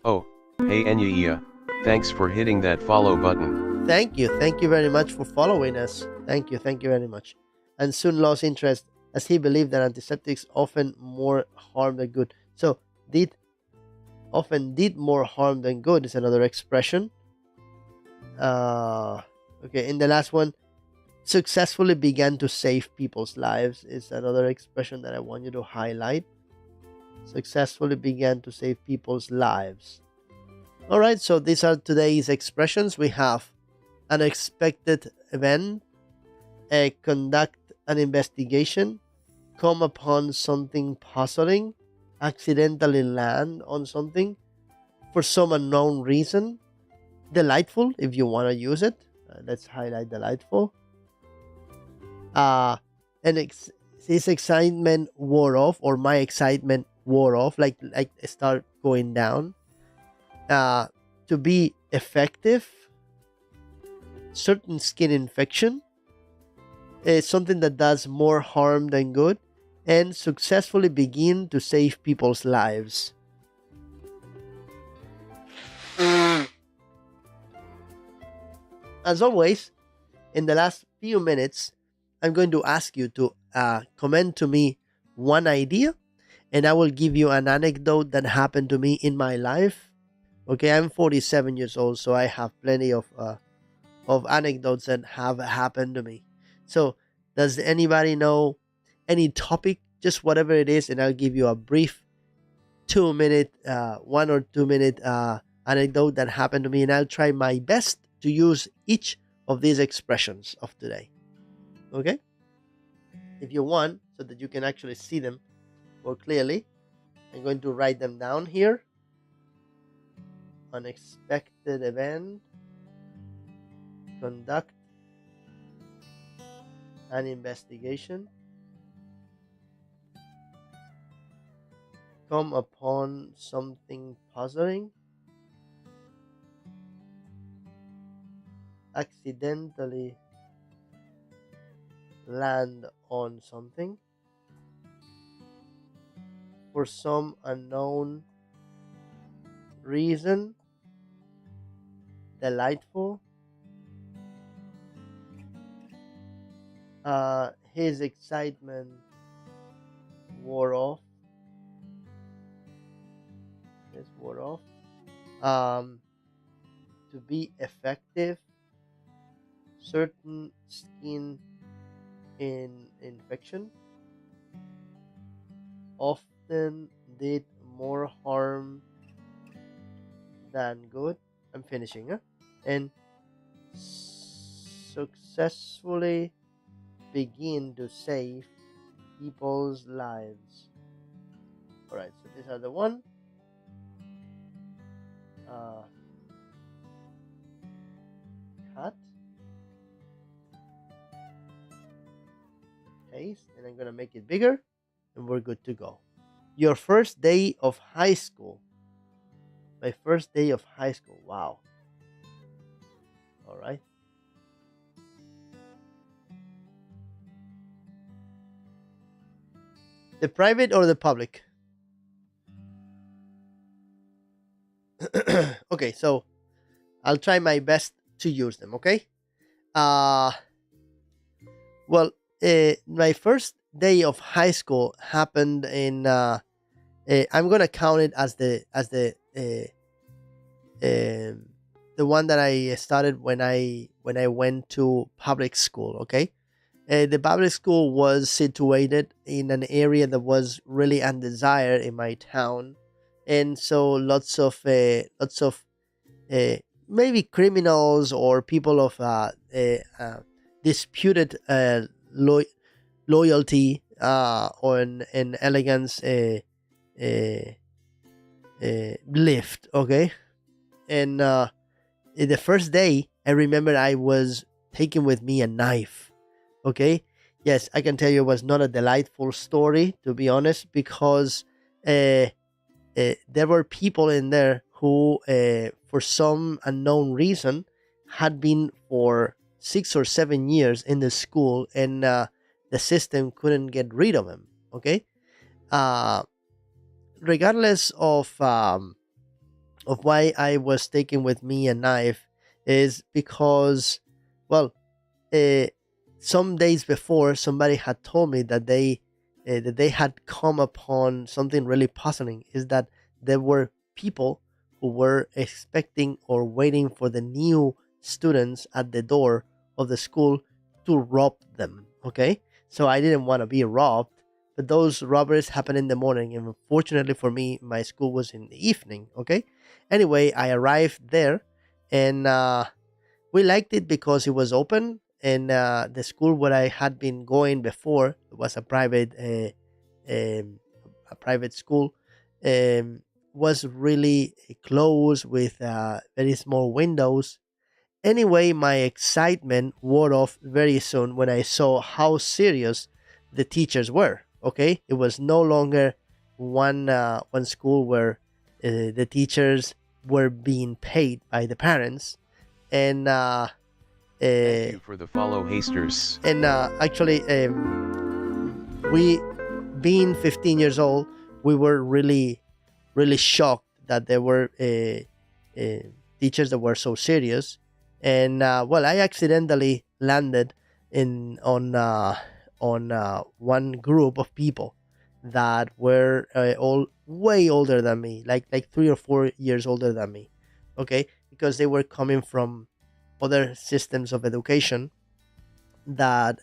Oh, hey Enya, thanks for hitting that follow button. Thank you very much for following us. Thank you very much. And soon lost interest as he believed that antiseptics often more harm than good. So often did more harm than good is another expression. Okay, in the last one, successfully began to save people's lives is another expression that I want you to highlight. Successfully began to save people's lives. All right, so these are today's expressions. We have unexpected event, conduct an investigation, come upon something puzzling, accidentally land on something, for some unknown reason, delightful if you want to use it. Let's highlight delightful. His excitement wore off, or my excitement wore off, like start going down. To be effective, certain skin infection is something that does more harm than good, and successfully begin to save people's lives. As always, in the last few minutes, I'm going to ask you to comment to me one idea, and I will give you an anecdote that happened to me in my life. Okay, I'm 47 years old, so I have plenty of anecdotes that have happened to me. So, does anybody know any topic, just whatever it is, and I'll give you a brief 2-minute, 1 or 2 minute anecdote that happened to me, and I'll try my best to use each of these expressions of today. Okay? If you want, so that you can actually see them more clearly, I'm going to write them down here. Unexpected event, conduct an investigation, come upon something puzzling, accidentally land on something, for some unknown reason, delightful. His excitement wore off. Yes, wore off. To be effective, certain skin infection often did more harm than good. I'm finishing, and successfully begin to save people's lives. All right, so these are the one. Cut, paste, and I'm gonna make it bigger, and we're good to go. Your first day of high school. My first day of high school. Wow. All right. The private or the public? Okay, so I'll try my best to use them, okay? Well, my first day of high school happened in I'm gonna count it as the one that I started when I went to public school. Okay, the public school was situated in an area that was really undesired in my town, and so lots of maybe criminals or people of disputed loyalty or an elegance lived. Okay, and the first day I remember I was taking with me a knife. Okay, yes, I can tell you it was not a delightful story, to be honest, because uh, there were people in there who, for some unknown reason, had been for 6 or 7 years in the school, and the system couldn't get rid of him. Okay, uh, regardless of why I was taking with me a knife, is because, well, uh, some days before, somebody had told me that they had come upon something really puzzling. Is that there were people who were expecting or waiting for the new students at the door of the school to rob them. Okay, so I didn't want to be robbed, but those robberies happened in the morning, and unfortunately for me, my school was in the evening. Okay, anyway, I arrived there, and we liked it because it was open, and the school where I had been going before was um, a private school, um, was really close with very small windows. Anyway, my excitement wore off very soon when I saw how serious the teachers were. Okay, it was no longer one school where the teachers were being paid by the parents, and Thank uh, you for the follow, Hasters. and actually, we, being 15 years old, we were really shocked that there were teachers that were so serious. And well, I accidentally landed in on one group of people that were all way older than me, like 3 or 4 years older than me. Okay, because they were coming from other systems of education that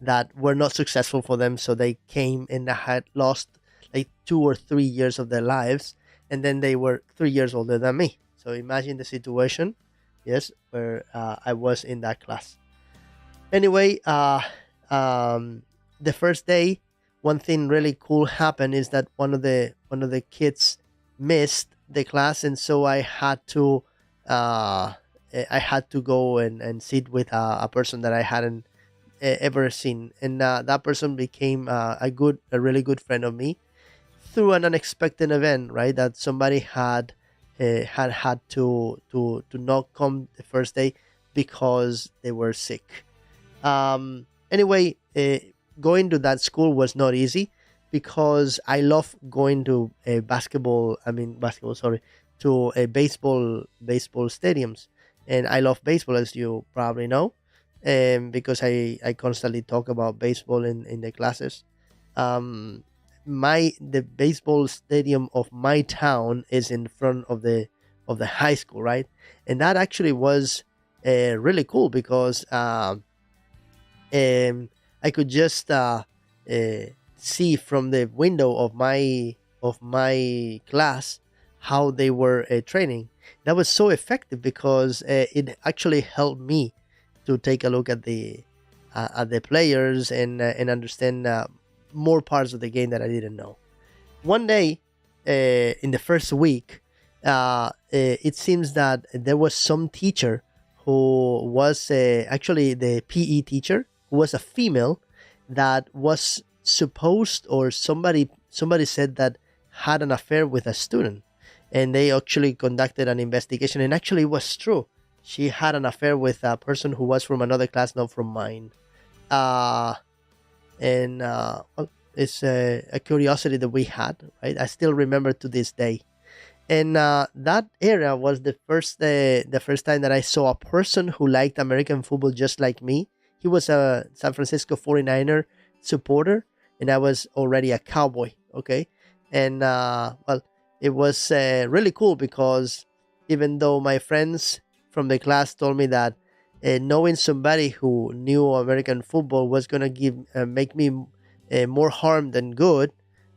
that were not successful for them, so they came and had lost like 2 or 3 years of their lives, and then they were 3 years older than me. So imagine the situation, yes, where I was in that class. Anyway, the first day, one thing really cool happened is that one of the kids missed the class, and so uh, I had to go and sit with a person that I hadn't ever seen, and that person became a really good friend of me through an unexpected event, right? That somebody had to not come the first day because they were sick. Anyway, going to that school was not easy because I love going to a basketball. I mean basketball. Sorry, to a baseball stadiums, and I love baseball, as you probably know, because I constantly talk about baseball in the classes. Um, the baseball stadium of my town is in front of the high school, right? And that actually was really cool because I could just uh, see from the window of my class how they were training. That was so effective because it actually helped me to take a look at the players and understand more parts of the game that I didn't know. One day, in the first week, it seems that there was some teacher who was actually the PE teacher, who was a female, that was supposed, or somebody said that had an affair with a student, and they actually conducted an investigation, and actually it was true. She had an affair with a person who was from another class, not from mine. Uh, and well, it's a curiosity that we had, right? I still remember to this day. And that era was the first time that I saw a person who liked American football just like me. He was a San Francisco 49er supporter, and I was already a Cowboy. Okay, and well, it was really cool because even though my friends from the class told me that knowing somebody who knew American football was gonna make me more harm than good,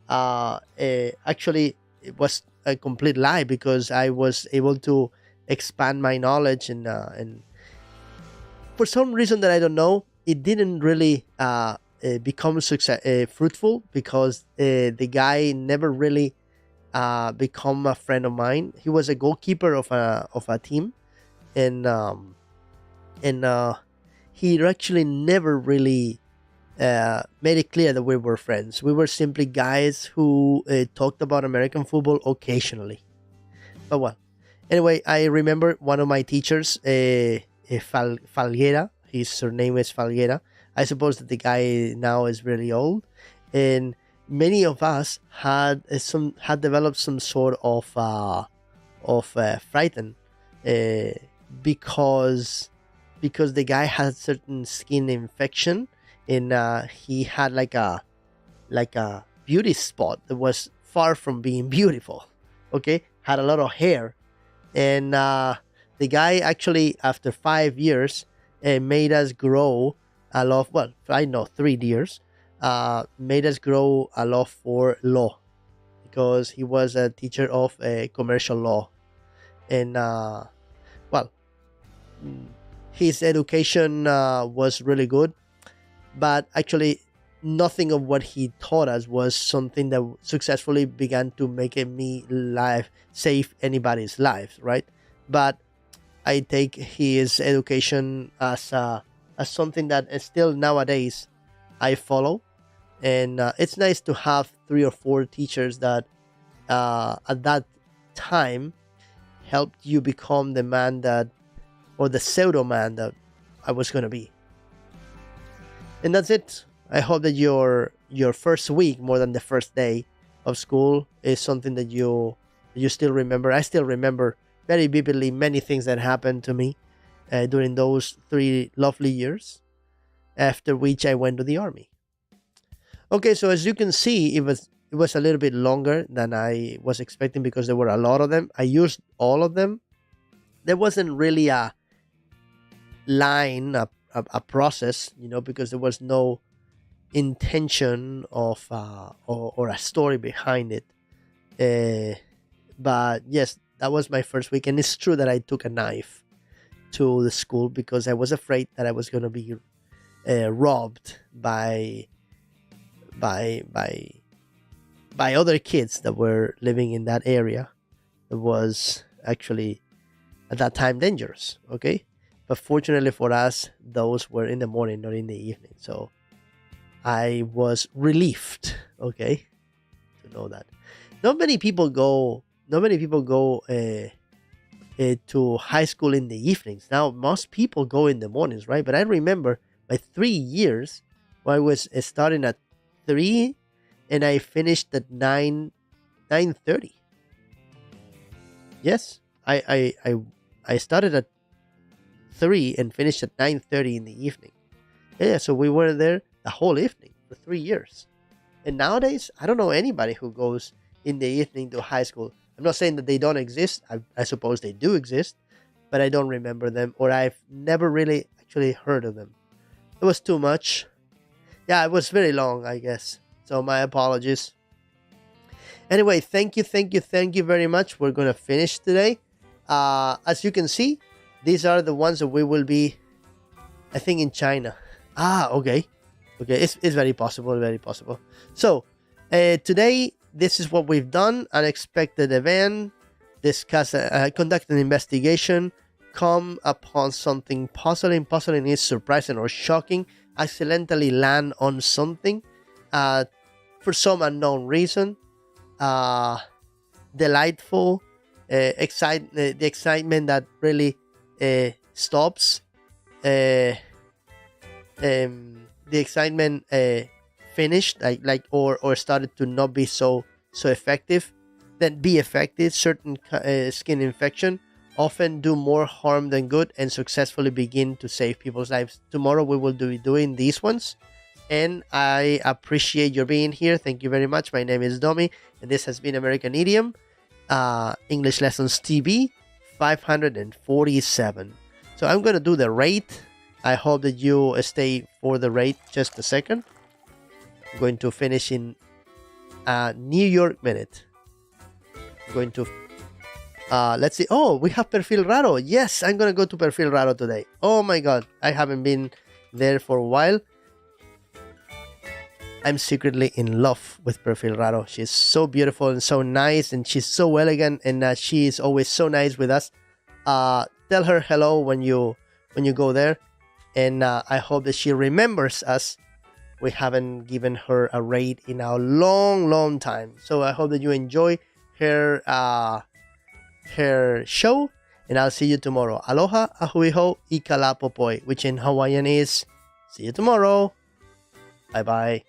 actually it was a complete lie because I was able to expand my knowledge, and for some reason that I don't know, it didn't really become fruitful because the guy never really become a friend of mine. He was a goalkeeper of a team, and he actually never really made it clear that we were friends. We were simply guys who talked about American football occasionally. But well, anyway, I remember one of my teachers, Falguera. His surname is Falguera. I suppose that the guy now is really old, and many of us had developed some sort of frighten because the guy had certain skin infection, and he had like a beauty spot that was far from being beautiful. Okay, had a lot of hair, and the guy actually, after 5 years, made us grow a lot. Well, I know 3 years. Made us grow a love for law, because he was a teacher of commercial law, and well, his education was really good, but actually nothing of what he taught us was something that successfully began to make me save anybody's life, right? But I take his education as something that still nowadays I follow, and it's nice to have 3 or 4 teachers that at that time helped you become the man that, or the pseudo man that I was going to be. And that's it. I hope that your first week, more than the first day of school, is something that you still remember. I still remember very vividly many things that happened to me during those 3 lovely years, after which I went to the army. Okay, so as you can see, it was a little bit longer than I was expecting, because there were a lot of them. I used all of them. There wasn't really a line, a process, because there was no intention of or a story behind it. But yes, that was my first week, and it's true that I took a knife to the school because I was afraid that I was going to be robbed by other kids that were living in that area. It was actually at that time dangerous. Okay, but fortunately for us, those were in the morning, not in the evening. So I was relieved. Okay, to know that not many people go to high school in the evenings. Now most people go in the mornings, right? But I remember my 3 years where I was starting at 3 and I finished at 9:30. Yes, I started at 3 and finished at 9:30 in the evening. Yeah, so we were there the whole evening for 3 years. And nowadays, I don't know anybody who goes in the evening to high school. I'm not saying that they don't exist. I suppose they do exist, but I don't remember them, or I've never really actually heard of them. It was too much. Yeah, it was very long, I guess. So my apologies. Anyway, thank you very much. We're going to finish today. As you can see, these are the ones that we will be, I think, in China. Okay. It's very possible, So, today, this is what we've done. Unexpected event, discuss, conduct an investigation, come upon something puzzling is surprising or shocking, accidentally land on something for some unknown reason, delightful, the excitement that really stops, the excitement finished, or started to not be so effective, then be effective. Certain skin infection often do more harm than good and successfully begin to save people's lives. Tomorrow we will be doing these ones, and I appreciate your being here. Thank you very much. My name is Domi, and this has been American Idiom English Lessons TV 547. So I'm going to do the rate. I hope that you stay for the rate just a second. I'm going to finish in New York minute. I'm going to let's see. Oh, we have Perfil Raro. Yes, I'm going to go to Perfil Raro today. Oh my god, I haven't been there for a while. I'm secretly in love with Perfil Raro. She's so beautiful and so nice, and she's so elegant, and she is always so nice with us. tell her hello when you go there, and I hope that she remembers us. We haven't given her a rate in a long time, so I hope that you enjoy her show, and I'll see you tomorrow. Aloha, ahui ho, I kalapopoi, which in Hawaiian is see you tomorrow. Bye bye.